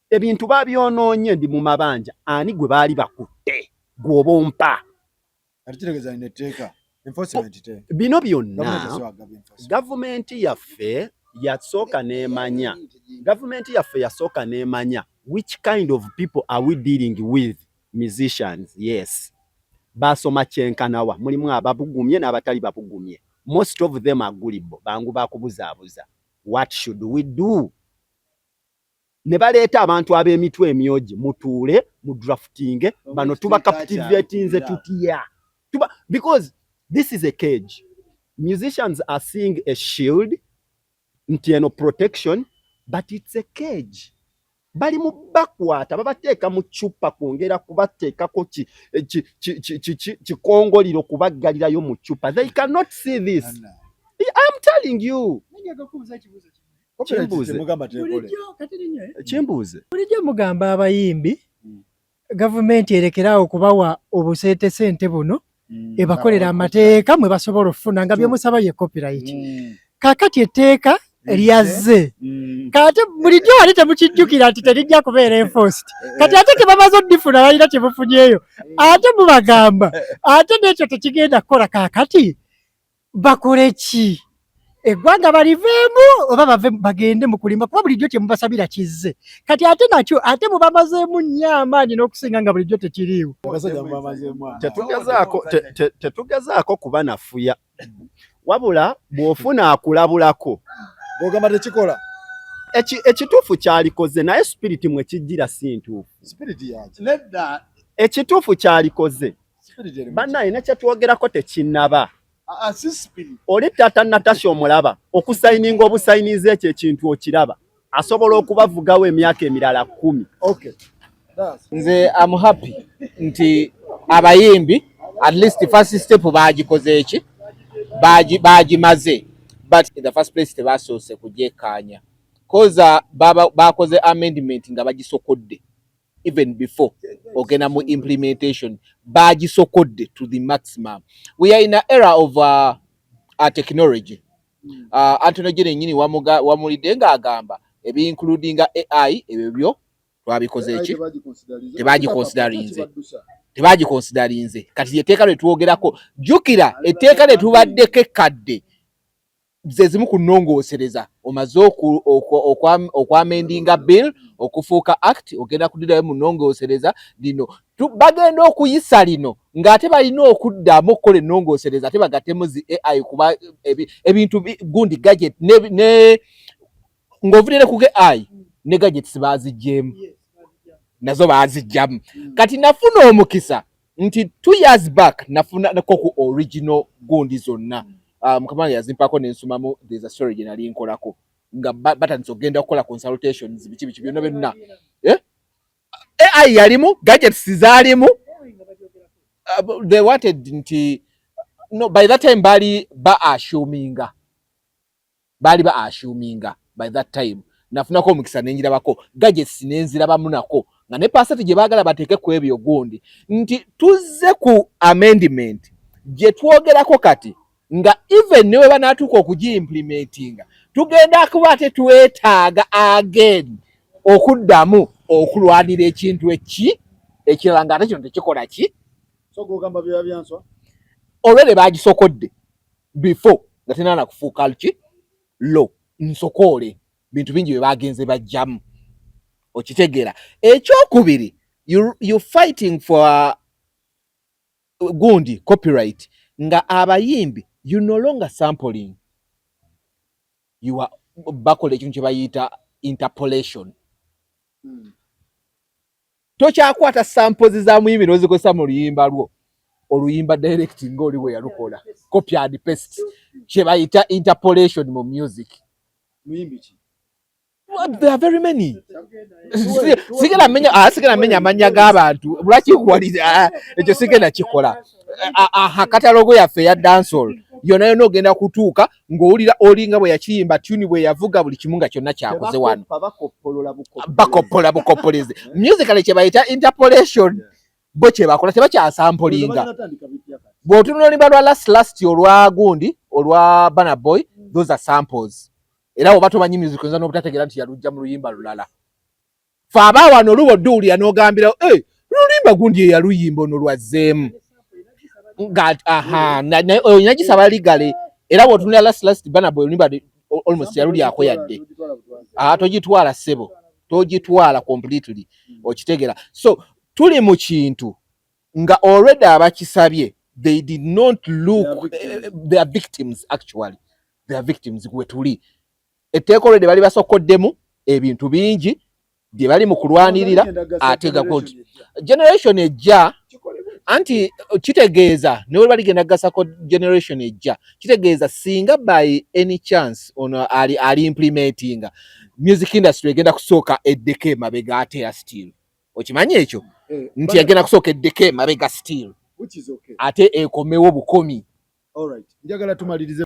Ebintu babyonoonye ndi mu mabanja. Ani gwe baali bakutte. Gw'obompa. Atitegeza ine tteeka. Enforcement te. Bino byonna gavumenti yaffe yasooka n'emanya. Government yaffe yasooka n'emanya which kind of people are we dealing with? Musicians, yes. Basoma kyenkanawa mulimu ababugumye n'abatali babugumye. Most of them are gullible. Bangu bakubuzaabuza. What should we do? Ne baleeta abantu ab'emitwe emyogi mutuule mu drafting bano tuba captivating ze tutya. Because this is a cage. Musicians are seeing a shield ntieno protection, but it's a cage. Bali mu bakwata babateeka mu chupa kwongera kubateekako kikongoliro kubaggalirayo mu chupa. They cannot see this. I'm telling you. Chimbuze. Bulijjo mugamba abayimbi gavumenti erekerawo kubawa obuseete sente buno ebakolera amateeka mwe basobola okufuna nga byemusaba ye copyright. Kakati etteeka lyazze kati bulijjo wali temukijjukira nti terijja kubeera enforced kati ate tebamaze oddifuna balina tebufunyeeyo ate mubagamba ate n'ekyo tekigenda kukola kakati bakole ki eggwanga baliveemu oba bagende mu kulimba kuba bulijjo temubasabira kizze kati ate nakyo ate mubamazeemu nnyo amaanyi n'okusinga nga bulijjo tekiriiwo. Tetugezaako kuba nafuya wabula bw'ofuna akulabulako bw'ogamba tekikola ekituufu kyalikoze naye spirit mwe kijjira si ntuufu. Ekituufu kyalikoze bannaye ne kyetwogerako tekinnaba. Oli tata Natasha omulaba okusayininga obusayinize ekyo ekintu okiraba asobola okubavugawo emyaka emirala 10. Okay. Nze am happy nti abayimbi at least first step bagikoze eki bagimaze but in the first place tebasoose kujekanya koza bakoze amendment nga bagisokodde even before ogena mu implementation bagisokodde to the maximum. We are in an era of technology. Antonio Gene nyini wamulidde nga agamba ebi including AI ebyo twabikoze eki tebagiconsiderinze kati etteeka lye twogerako jjukira etteeka lye tubaddeko ekkadde zezimu kunongoosereza omaze okwamendinga bill okufuuka act ogenda kudirayo munongoosereza lino bagenda okuyisa lino ng'ate balina okuddamu okukola ennongoosereza ate bagattemu zi AI kuba ebintu gundi gadget ng'ovudire ku AI ne gadgets bazigyemu nazo baazijjamu. Kati nafuna omukisa nti 2 years back nafuna nako ku original gundi zonna. Mukama yazimpako nensumamu there's a story gye nali nkolako nga batandise okugenda okukola consultations biki byonna byonna. AI yalimu, gadgets zaalimu. They wanted nti no, by that time bali assuming by that time nafunako omukisa nenjirabako gadgets nenzirabamu nako nga ne passate gye baagala bateeke ku ebyo gundi nti tuzze ku amendment gye twogerako kati nga even newe banaatuuka okugiimplementinga tugenda kuba ate twetaaga again okuddamu okulwanira ekintu ekirala nga ate kino tekikola ki so gogamba bya byanswa olwere bagisokodde before nga tenaana kufuuka ki lo nsokoole bintu bingi bye bagenze bajjamu okitegeera. Ekyokubiri you fighting for gundi copyright nga abayimbi you no longer sampling, you are bakola ekintu kye bayita interpolation. Tokyakwata samples za muyimbi n'ozikozesa mu luyimba lwo oluyimba direct ng'oli bwe yalukola copy and paste kye bayita interpolation mu music. muyimbi ki Well, there are very many. Sigala menya amanya g'abantu lwaki kuwaliza ekyo sigenda kikola. Katalogo yaffe ya dancehall yonna ogenda kutuuka ng'owulira olinga bwe yakiyimba tuni bwe yavuga buli kimu nga kyonna kyakoze wano bakoppola bukoppoleze musical kye bayita interpolation bo kye bakola tebakyasampolinga. Bw'otunula oluyimba lwa last olwa gundi olwa Burna Boy, those are samples. Era oba tomanyi music nza n'obutategeera nti yalujja mu luyimba lulala. Fe abaawano oluba odduwulira n'ogambira luyimba gundi ye yaluyimba ono lwazzeemu nagisaba ligale. Era bw'otunula last Burna Boy oluyimba almost yalulyako yadde. Togitwala ssebo, togitwala completely okitegeera. So tuli mu kintu nga already abakisabye they did not look they are victims actually. They are victims gwe tuli. Etteeka olwedde bali basokoddemu ebintu bingi bye bali mu kulwanirira atega koti generation ejja anti kitegeeza ne bwe baligenda gasako generation ejja kitegeeza singa by any chance ono ali implementinga music industry egenda kusooka eddeke emabega ate ya still okimanyi ekyo nti egenda kusooka eddeke emabega still ate ekomewo bukomi. Alright, njagala tumalirize.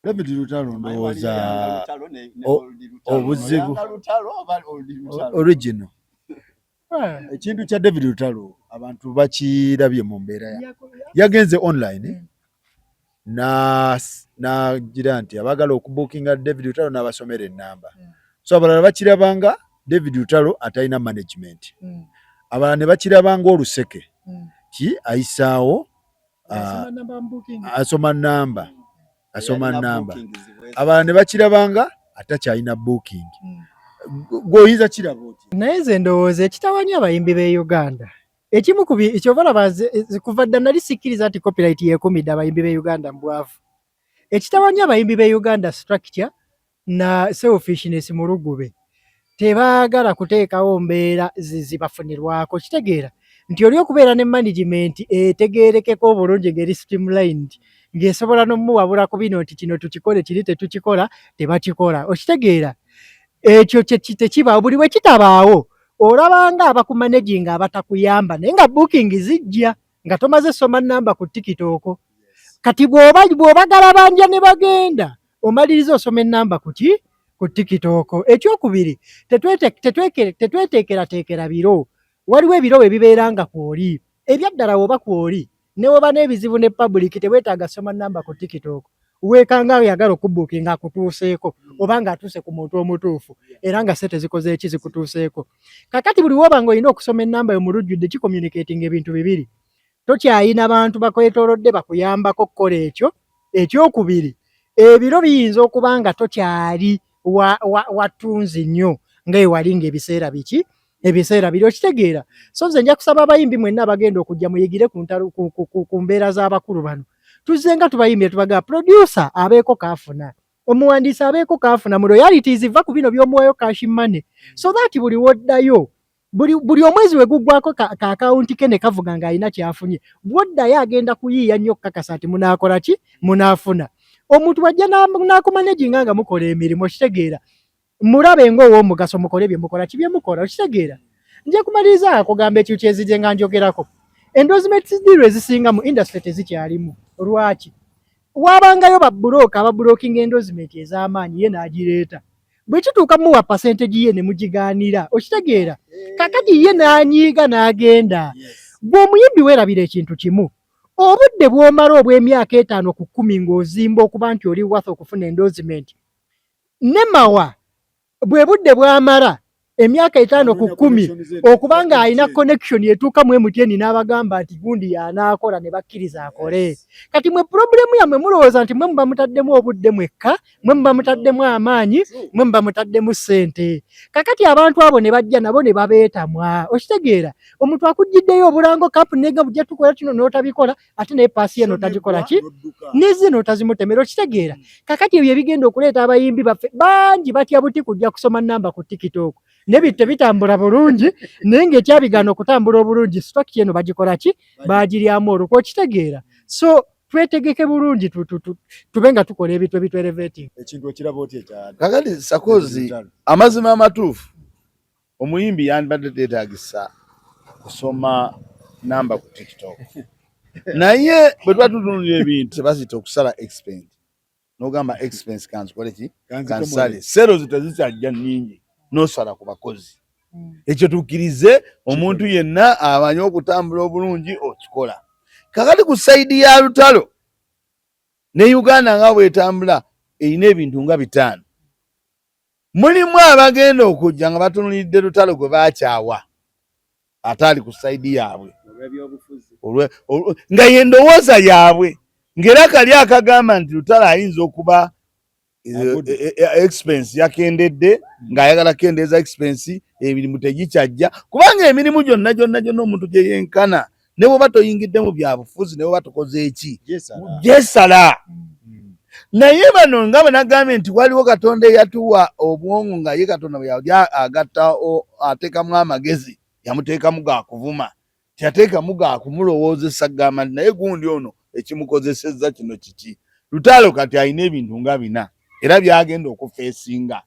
David Lutalo ndowooza obuzibu original ekintu kya David Lutalo abantu bakirabye mu mbeera yagenze online nagira nti abagala okubookinga David Lutalo n'abasomera ennamba. So abalala bakirabanga David Lutalo atalina management. Abalala ne bakirabanga oluseke ki ayisaawo asoma namba. Abalala ne bakirabanga atakyalina booking. Gwoyinza kiraba oti. Naye nze ndowooza ekitawanya abayimbi b'e Uganda ekimu ku ekyobalaba kuva dda nali sikkiriza nti copyright yeekumidde abayimbi b'e Uganda mbwavu. Ekitawanya abayimbi b'e Uganda structure na selfishness mu lugube tebaagala kuteekawo mbeera zibafunirwako. Kitegeera nti oli okubeera ne management etegeerekeko obulungi ng'eri streamlined ng'esobola n'omuwabula ku bino nti kino tukikole kiri tetukikola tebakikola. Okitegeera ekyo tekibaawo. Buli we kitabaawo olabanga abakumanaginga abatakuyamba naye nga booking zijja nga tomaze soma namba ku TikTok. Kati bw'obagala banja ne bagenda omaliriza osoma ennamba ku TikTok. Ekyokubiri tetweteekerateekera biro. Waliwo ebiro ebibeera nga kwoli ebyaddala woba kwoli ne woba n'ebizibu ne public teweetaaga soma namba ku TikTok. Weekanga oyagala okubbuukinga akutuuseeko oba ng'atuuse ku muntu omutuufu era nga sente zikoze eki zikutuuseeko. Kakati buli woba ng'olina okusoma ennamba yo mu lujjudde kicommunicating ebintu bibiri. Tokyayina bantu bakwetoolodde bakuyambako kukola ekyo. Ekyokubiri ebiro biyinza okuba nga tokyali watunzi nnyo ng'ewali ng'ebiseera biki ebiseera biri. Okitegeera. So nze nja kusaba abayimbi mwenna abagenda okujja muyigire ku mbeera z'abakulu bano. tuzenga tubayimbye tubaga producer abeeko kaafuna omuwandiisi abeeko kaafuna mu royalties va ku bino by'omuwayo cash money so that buli woddayo buli omwezi we guggwako ka akawunti ke ne kavuga ng'alina kyafunye bwoddayo agenda kuyiiya nnyo okukakasa nti munaakola ki munaafuna omuntu wajja n'akumanaginga nga mukola emirimu okitegeera mulabe ng'ow'omugaso mukole bye mukola ki bye mukola okitegeera nja kumaliriza akugamba ekintu kyezije nga njogerako endorsement deal ezisinga mu industry tezikyalimu lwaki wabangayo babulooka ababulooking endorsement ez'amaanyi ye n'agireeta bwe kituuka muwa percentage ye ne mugigaanira okitegeera kakati ye n'anyiiga n'agenda bw'omuyimbi weerabira ekintu kimu obudde bw'omala obw'emyaka 5 ku 10 ng'ozimba okuba nti oli worth okufuna endorsement ne mawa bwe budde bw'amala emyaka 5 ku 10 okubanga alina connection etuuka mu MTN n'abagamba nti gundi yanaakola ne bakkiriza akole kati mwe problemu yammwe mulowooza nti mwe muba mutaddemu obudde mwekka mwe muba mutaddemu amaanyi mwe muba mutaddemu ssente kakati abantu abo ne bajja nabo ne babeetamwa okitegeera omuntu akugiddeyo obulango kapu nega bujja tukola kino n'otabikola ate naye paasi ye n'otagikola ki n'ezze n'otazimutemera okitegeera kakati ebyo bigenda okuleeta abayimbi baffe bangi batya buti kujja kusoma namba ku TikTok nebite bitambula bulungi naye ng'ekyabigaana okutambula obulungi stock eno bagikola ki baagiryamu olukwo okitegeera so twetegeke bulungi tube nga tukola ebintu ebitwereveting ekintu ekiraba oti ekyali kakati sakozi amazima amatuufu omuyimbi yandibadde teetaagisa kusoma namba ku TikTok naye bwe tuba tutunulira ebintu tebazita okusala expense n'ogamba expense kanzikole ki kansale serozi tezikyajja nnyingi n'osala ku bakozi ekyo tukkirize omuntu yenna amanyi okutambula obulungi okikola kakati ku sayidi ya lutalo ne Uganda nga bwetambula erina ebintu nga 5 mulimu abagenda okujja nga batunuulidde lutalo gwe baakyawa ate ali ku sayidi yaabwe nga yendowooza yaabwe ng'era kali akagamba nti lutalo ayinza okuba expense yakendedde ng'ayagala kendeeza expense emirimu tegikyajja kubanga emirimu gyonna omuntu gye yenkana ne bw'oba toyingidde mu byabufuzi ne bw'oba tukoze eki gyesala naye bano nga bwe nagambye nti waliwo Katonda eyatuwa obwongo nga ye Katonda bwe yali agatta ateekamu amagezi yamuteekamu ga kuvuma teyateekamu ga kumulowoozesa gamba nti naye gundi ono ekimukozesezza kino kiki lutalo kati alina ebintu nga 4 era byagenda okufeesinga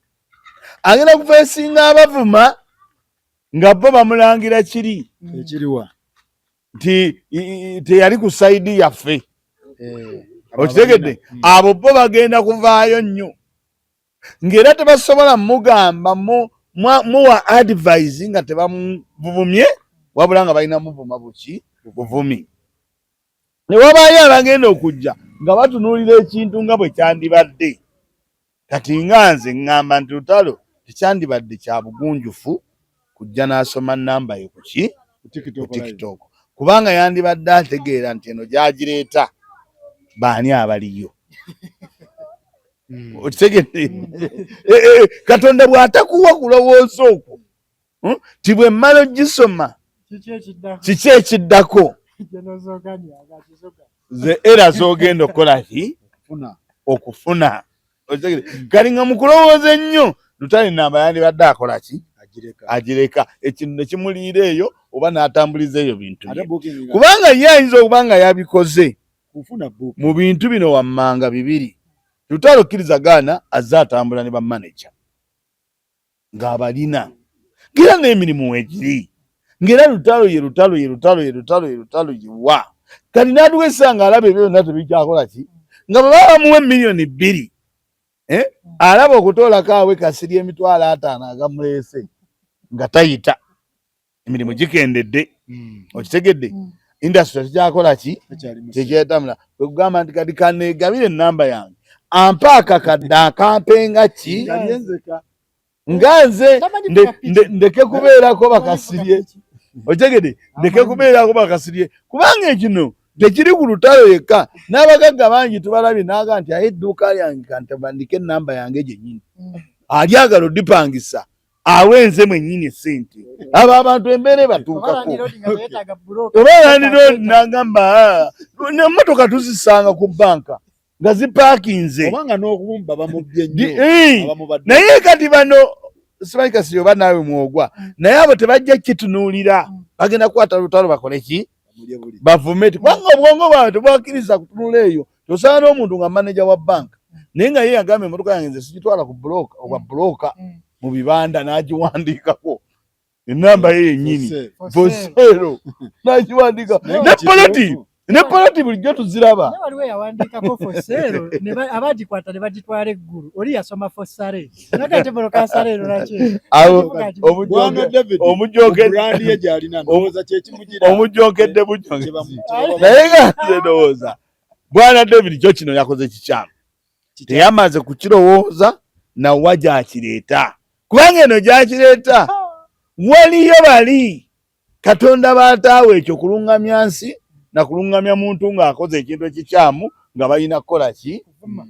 agenda kufeesinga abavuma nga bo bamulangira kiri ekiriwa nti teyali ku sayidi yaffe okitegedde abo bo bagenda kuvaayo nnyo ng'era tebasobola mugamba muwa advise nga tebamuvumye wabula nga balina muvuma buvumi ne wabaayo abagenda okujja nga batunuulira ekintu nga bwe kyandibadde kati nga nze ngamba nti lutalo tekyandibadde kya bugunjufu kujja n'asoma namba ye ku TikTok kubanga yandibadde ategeera nti eno gyagireeta baani abaliyo okitegedde Katonda bw'atakuwa kulowooza okwo ti bwe mmala ogisoma kiki ekiddako ze era z'ogenda okukola ki okufuna kali nga mu kulowooza ennyo lutale namba yandibadde akola ki agireka ekintu ne kimuliira eyo oba n'atambuliza eyo bintu kubanga ye ayinza okuba nga yabikoze mu bintu bino wammanga 2 lutalo kkiriza gaana azze atambula ne bamanaja ng'abalina ng'era n'emirimu wegiri ng'era lutalo yiwa kati n'atuwesa ng'alaba ebyo byonna tebikyakola ki nga bwe baba bamuwa miliyoni 2 alaba okutoolako awe kasiri emitwalo 5 agamuleese nga tayita emirimu gikendedde okitegedde industry tekyakola ki tekyetambula kwe kugamba nti kati kaneegabire enamba yange ampa akakadde akampenga ki nga nze ndeke kubeerako bakasirye okitegedde ndeke kubeerako bakasirye kubanga ekino tekiri ku lutalo yekka n'abagagga bangi tubalabye n'aga nti aye edduuka lyange kantandike enamba yange gyennyini alyagala odipangisa awenze mwennyini sente abo abantu embeera batuukako oba landlord n'agamba n'emmotoka tuzisanga ku banka nga zipaakinze obanga n'okubumba bamubbye naye kati bano simanyi kasi oba naawe mwogwa naye abo tebajja kitunuulira bagenda kukwata lutalo bakole ki bavume kubanga obwongo bwabwe tebwakkiriza kutunula eyo tosanga n'omuntu nga maneja wa banka naye nga ye yagamba emmotoka yange nze sigitwala ku buloka obwa buloka mu bibanda n'agiwandiikako enamba ye yennyini Fosero n'agiwandiika ne poloti bulijjo tuziraba waliwo yawandiikako Fosero abagikwata ne bagitwala eggulu oli yasoma Fosare nakati boloka Sarero nakyo omujjokedde bujjoge naye nga nze ndowooza bwana David kyo kino yakoze kikyamu teyamaze kukirowooza nawa gyakireeta kubanga eno gyakireeta waliyo bali Katonda baataawo ekyo kulungamya nsi na kulungamya muntu ng'akoze ekintu ekikyamu nga balina kukola ki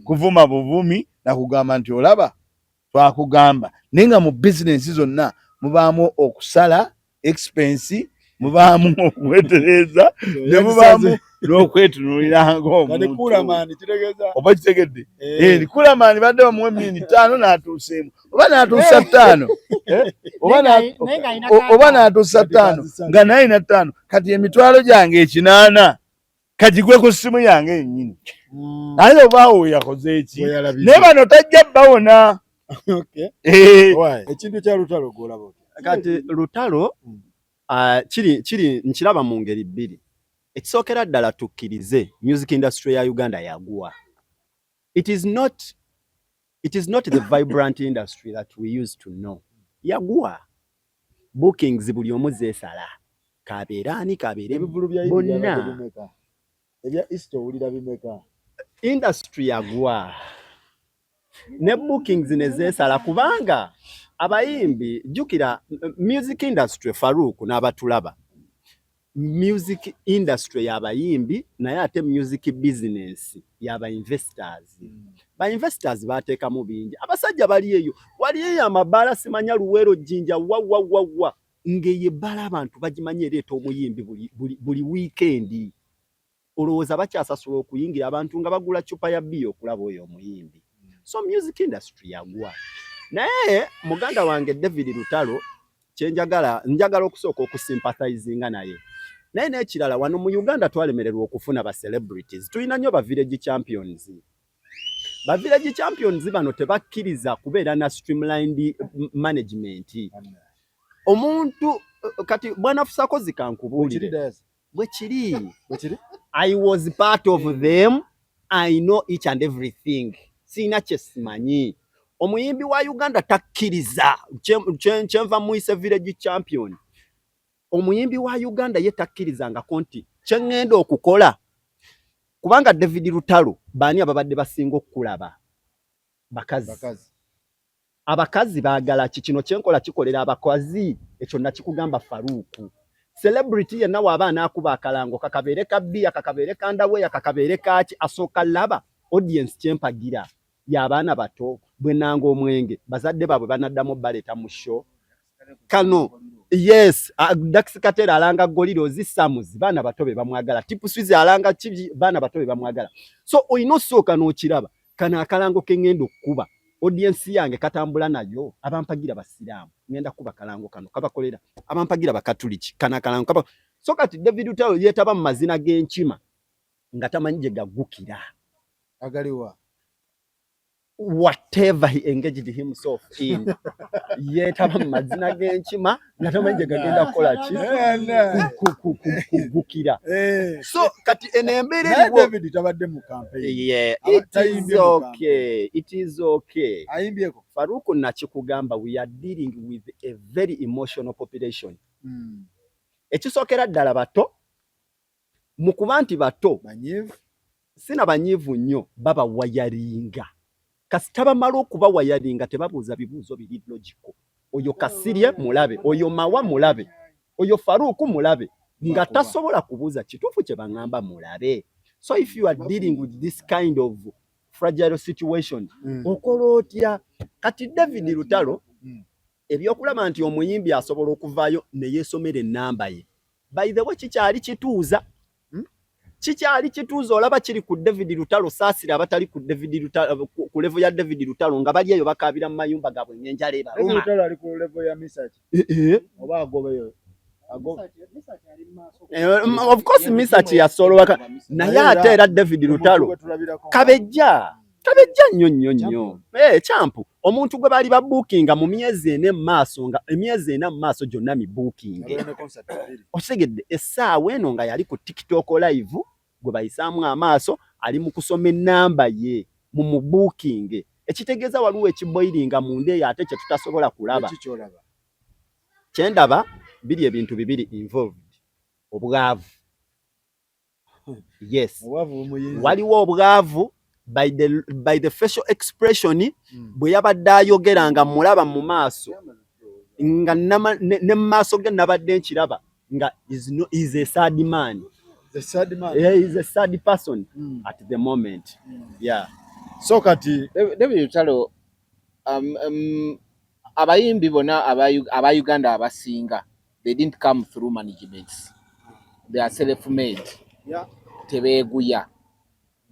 kuvuma buvumi na kugamba nti olaba twakugamba naye nga mu bizinensi zonna mubaamu okusala expense mubaamu okwetereza ne mubaamu n'okwetunulira ng'omuntu oba kitegedde Likulamani badde bamuwe $5,000 n'atuuseemu oba n'atuusa 5 oba n'atuusa 5 nga naye na 5 kati emitwalo gyange 8 kagigwe ku ssimu yange yennyini naye obaawo yakoze eki naye bano tajja bawona ekintu kya lutalo gw'olaba kati lutalo kiri nkiraba mu ngeri bbiri. Ekisookera ddala tukkirize music industry ya Uganda yagwa. It is not the vibrant industry that we used to know. Yagwa. Bookings buli omu zeesala. Kabeerani kabeere bonna. Ebya East owulira bimeka. Industry yagwa. Ne bookings ne zeesala kubanga abayimbi jukira music industry Farouk n'abatulaba. Music industry y'abayimbi naye ate music business y'aba investors. Ba investors bateekamu bingi. Abasajja bali eyo. Wali eyo amabala simanya Luwero Jinja wa ngeye bala abantu bagimanye leeta omuyimbi buli weekend. Olowooza bakyasasula okuyingira abantu nga bagula chupa ya bio okulaba oyo omuyimbi. So music industry yagwa. Naye muganda wange David Lutalo njagala okusooka okusympathizinga naye. Naye n'ekirala wano mu Uganda twalemererwa okufuna ba celebrities. Tulina nnyo ba village champions. Ba village champions bano tebakkiriza kubeera na streamlined management. Omuntu kati bwana Fusakozi kankubuulire. Bwe kiri. I was part of them. I know each and everything. Sina kyesimanyi. Omuyimbi wa Uganda takkiriza kyenva muyise village champion. Omuyimbi wa Uganda ye takkirizanga konti kyengenda okukola kubanga David Lutalo baani ababadde basinga okulaba bakazi. Abakazi baagala kino kyenkola kikolera abakazi ekyo nakikugamba Faruku. Celebrity yenna wabaana akuba akalango kakabeere kabbiya kakabeere kandawe kakabeere kaki asooka laba audience kyempagira y'abaana bato bwe nanga omwenge bazadde baabwe banaddamu baleeta mu show kano. Yes, Dax Katera alanga goliro zisamuzi bana bato be bamwagala. Tipu Swizi alanga chibi bana bato be bamwagala. So oyino soka no kiraba kana akalango kengendo kuba audience yange katambula nayo abampagira basiramu ngenda kuba kalango kano kabakolera abampagira bakatuliki kana kalango kaba. So kati David Lutalo yetaba mu mazina g'enkima ngatamanyije gagukira agaliwa whatever he engaged himself in yetaba mu mazina g'enkima ngatamanyije gagenda kukola ki kugukira. So kati enembere David tabadde mu campaign. Yeah, it is okay. Ayimbyeko Faruku nakikugamba we are dealing with a very emotional population. Ekisookera ddala bato mu kuba nti bato banyivu sina banyivu nnyo baba wayaringa kasitaba malo okuba wayaringa tebabuuza bibuuzo biri logical. Oyo Kasirye mulabe, oyo Mawa mulabe, oyo Faruku mulabe nga tasobola kubuuza kituufu kye bangamba mulabe. So if you are dealing with this kind of fragile situation okola otya? Kati David Lutalo ebyokulaba nti omuyimbi asobola okuvaayo ne yeesomera ennamba ye. By the way, kikyali kituuza. Kikyali kituuza, olaba kiri ku David Lutalo saasira abatali ku David Lutalo ku level ya David Lutalo nga bali eyo bakaabira mu mayumba gaabwe ng'enjala ebaluma. Lutalo ali ku level ya Misaki. Oba agobeyo. Of course Misaki yasolowaka naye ate era David Lutalo kabejja nnyo. Champu omuntu gwe bali ba booking mu myezi ene maaso nga emyezi ene maaso gyonna mi booking. Osegedde essaawa eno nga yali ku TikTok live gwe bayisaamu amaaso ali mu kusoma ennamba ye mu booking. Ekitegeeza waliwo ekiboilinga mu ndeeyo ate kye tutasobola kulaba. Kyendaba biri ebintu bibiri involved. Obwavu. Yes. Waliwo obwavu by the facial expression bwe yabadde ayogeranga mulaba mu maaso nga ne maaso ge nabadde nkiraba nga is a sad man. The sad man. Yeah, he's a sad person at the moment. Yeah. So kati David Lutalo abayimbi bona aba Uganda abasinga, they didn't come through management. They are self-made. Yeah. Tebeeguya.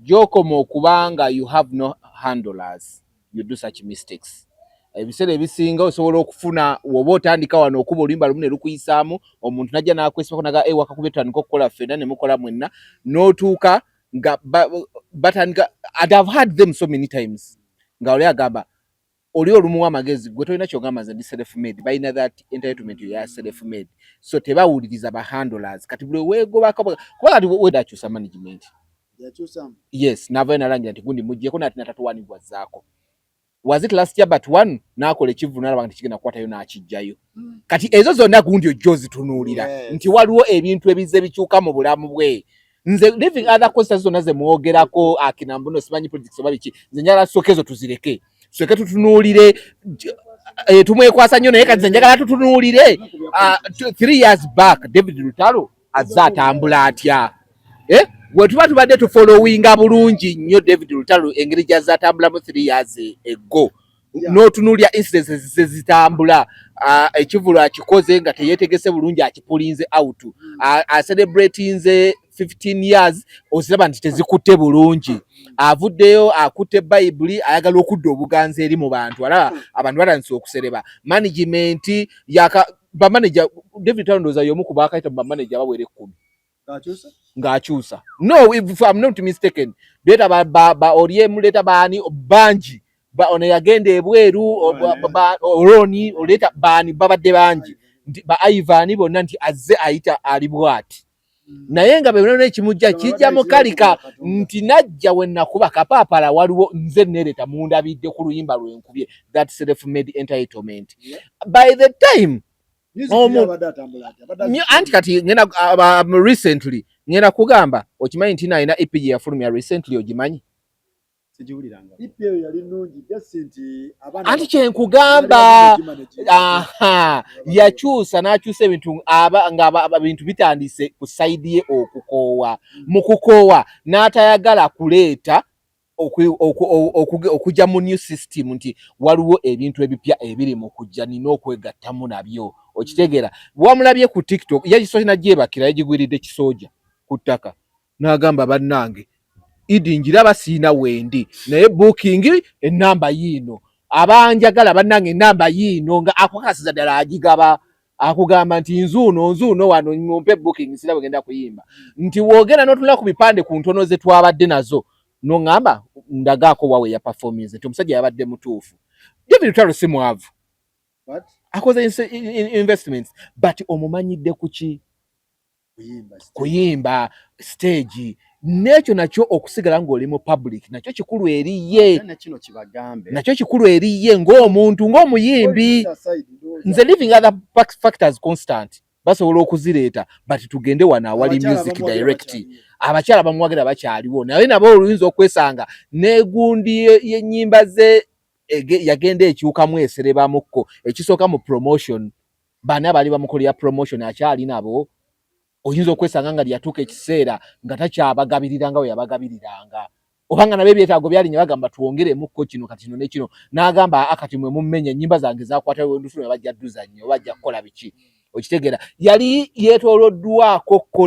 Gyokoma okubanga you have no handlers, you do such mistakes. Ebiseera ebisinga osobola okufuna woba otandika wano okuba oluyimba lumu ne lukuyisaamu, omuntu najja n'akwesibako naga wakakubye tutandika okukola ffenna ne mukola mwenna, n'otuuka nga batandika. And I've had them so many times. Nga oli agamba oli olumu amagezi gwe tolina kyogamba nze ndi self-made, balina that entitlement ya self-made. So tebawuliriza ba handlers. Kati buli weegobako kuba kati wedakyusa management. Yes, nava nalangira nti gundi mujjeko nati natatuwanibwa zaako. Was it last year but one nakola ekivu nalaba nti kigenda kukwatayo n'akijjayo. Kati ezo zonna gundi ojjo zitunuulira nti waliwo ebintu ebize bikyuka mu bulamu bwe. Nze living other questions zonna ze mwogerako akinambuno simanyi politics oba biki, nze njagala sokezo tuzireke. Soke tutunuulire tumwekwasa nnyo naye kati nze njagala tutunuulire 3 years back David Lutalo azza atambula atya. Bwe tuba tubadde tufollowinga bulungi nnyo David Lutalo engeri gy'azza atambulamu 3 years ago, n'otunuulya incidences zitambula, ekivulu akikoze nga teyeetegese bulungi akipulinze out, celebratinze 15 years oziraba nti tezikutte bulungi, avuddeyo akutte Bayibuli ayagala okudda obuganza eri mu bantu, alaba abantu batandise okusereba management bamanager. David Lutalo ndowooza y'omu ku baakayita mu bamanager abawera 10 ng'akyusa. No, if I'm not mistaken, leta ba ODM leta baani bangi ono yagenda ebweru Oroni oleta baani babadde bangi ba Ivan bonna nti azze ayita ali bwati. Naye nga bwe ekimujja kijja mukalika nti najja we nakuba kapaapala waliwo nze nereta mundabidde ku luyimba lwenkubye, that self-made entitlement. By the time anti kati ngenda recently ngenda kugamba okimanyi nti naina EP yafulumya recently ogimanyi? Sijiwuliranga. EP yali nnungi just nti abana anti kyenkugamba yakyusa n'akyusa ebintu nga bintu bitandise ku side ye okukoowa, mu kukoowa n'atayagala kuleeta okujja mu new system nti waliwo ebintu ebipya ebiri mu kujja nina okwegattamu nabyo. Okitegeera bwamulabye ku TikTok yakisoose nagyebakira yagigwiridde kisooja ku ttaka n'agamba bannange idi njiraba siina wendi naye booking ennamba yiino abanjagala bannange ennamba yiino nga akwakasiza ddala agigaba akugamba nti nzuuno wano mumpe booking sira bwegenda kuyimba nti woogera n'otula ku bipande ku ntono ze twabadde nazo n'oŋŋamba ndagaako wawe ya performance nti omusajja yabadde mutuufu. David Lutalo si mwavu akoze investments but omumanyidde kuki kuyimba stage nekyo nakyo okusigala ng'oli mu public nakyo kikulu eriye, nakyo kikulu eriye ng'omuntu ng'omuyimbi. Nze living other factors constant basobola okuzireeta but tugende wano awali music direct. Abakyala bamwagala bakyaliwo naye nabo oluyinza okwesanga negundi y'ennyimba ze yagenda ekyukamu eserebamukko ekisooka mu promotion bana bali bamukolera promotion akyali nabo. Oyinza okwesanga nga lyatuuka ekiseera nga takyabagabiriranga we yabagabiriranga. obanga nabe byetaago byali nye bagamba tuwongeremukko kino kati kino ne kino n'agamba akati mwe mummenye ennyimba zange zakwata wendufuno bajja dduza nnyo bajja kukola biki okitegeera yali yeetooloddwako ko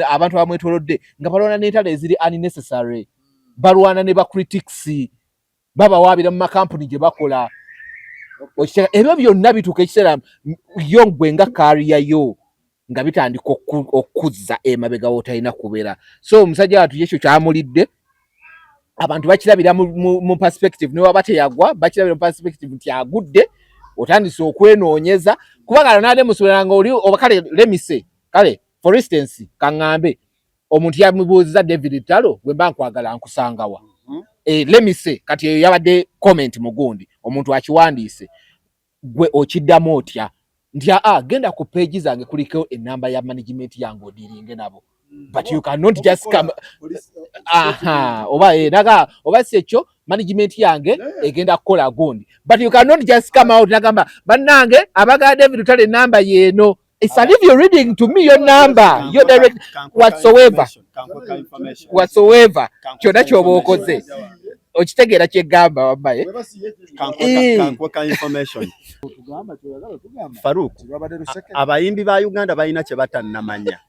abantu abamwetoolodde nga balwana n'entalo eziri unnecessary balwana ne bacritics babawaabira mu makampuni gye bakola okitegeera ebyo byonna bituuka ekiseera yo gwe nga kaaliyayo nga bitandika okuzza emabega w'otalina kubeera so omusajja watu ekyo kyamulidde abantu bakirabira mu perspective ne waba teyagwa bakirabira mu perspective nti agudde otandise okwenoonyeza kubanga naade musuubiranga oli oba kale lemise kale for instance kaŋŋambe omuntu yamubuuziza David Lutalo bwe mba nkwagala nkusangawa lemise kati eyo yabadde comment mugundi omuntu akiwandiise gwe okiddamu otya nti genda ku page zange kuliko enamba ya management yange odiringe nabo but you cannot just come oba naga oba sekyo management yange egenda kukola gundi but you cannot just come out nagamba bannange abaga David Lutalo enamba yeno it's as if you're reading to me your number your direct whatsoever kyonna kyoba okoze okitegeera kyegamba wambaye kankweka information Farouk abayimbi ba Uganda balina kye batannamanya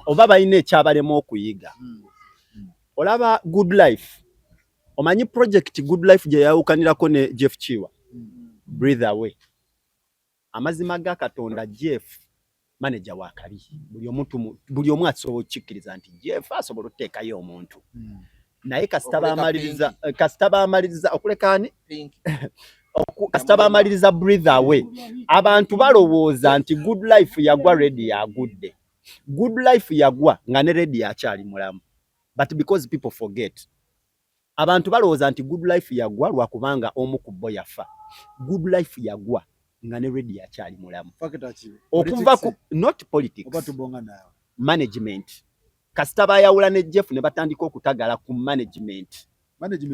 oba balina ekyabalema okuyiga olaba Good Life omanyi project Good Life gye yawukanirako ne Jeff Chiwa Breathe Away amazima ga Katonda Jeff manager wa kali buli omu asobola okikkiriza nti Jeff asobola oteekayo omuntu naye kasitaba amaliriza okulekaani kasitaba amaliriza Breathe Away abantu balowooza nti Good Life yagwa ready yagudde Good Life yagwa nga ne ready akyali mulamu but because people forget abantu balowooza nti Good Life yagwa lwakubanga omu ku bo yafa Good Life yagwa nga ne ready akyali mulamu okuva ku not politics management kasita bayawula ne Jeff ne batandika okutagala ku management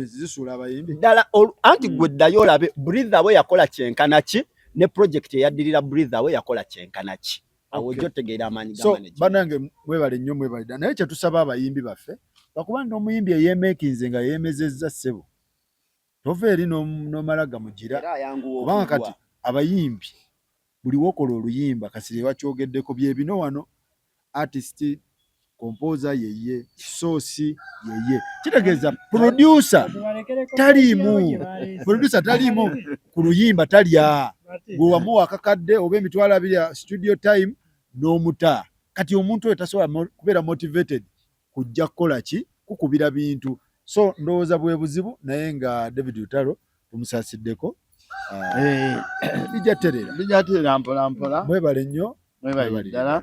zisuula abayimbi dala anti gwe ddayo olabe Breathe Away yakola kyenkana ki ne project eyaddirira Breathe Away yakola kyenkana ki awo jo tegeera amaanyi ga management banange mwebale nnyo mwebale naye kye tusaba abayimbi baffe bakubanga omuyimbi eyemeekinze nga yeemezezza ssebo tova eri n'omalaga mugira kubanga kati abayimbi buli wokola oluyimba kasiri wakyogeddeko bye bino wano artist composer yeye source yeye kitegeeza producer talimu ku luyimba talya gwe wamuwa akakadde oba emitwalo 2 studio time n'omuta kati omuntu oyo tasobola kubeera motivated kujja kukola ki kukubira bintu so ndowooza bwe buzibu naye nga David Lutalo tumusasiddeko lijja terera mpola mwebale nnyo mwebale ddala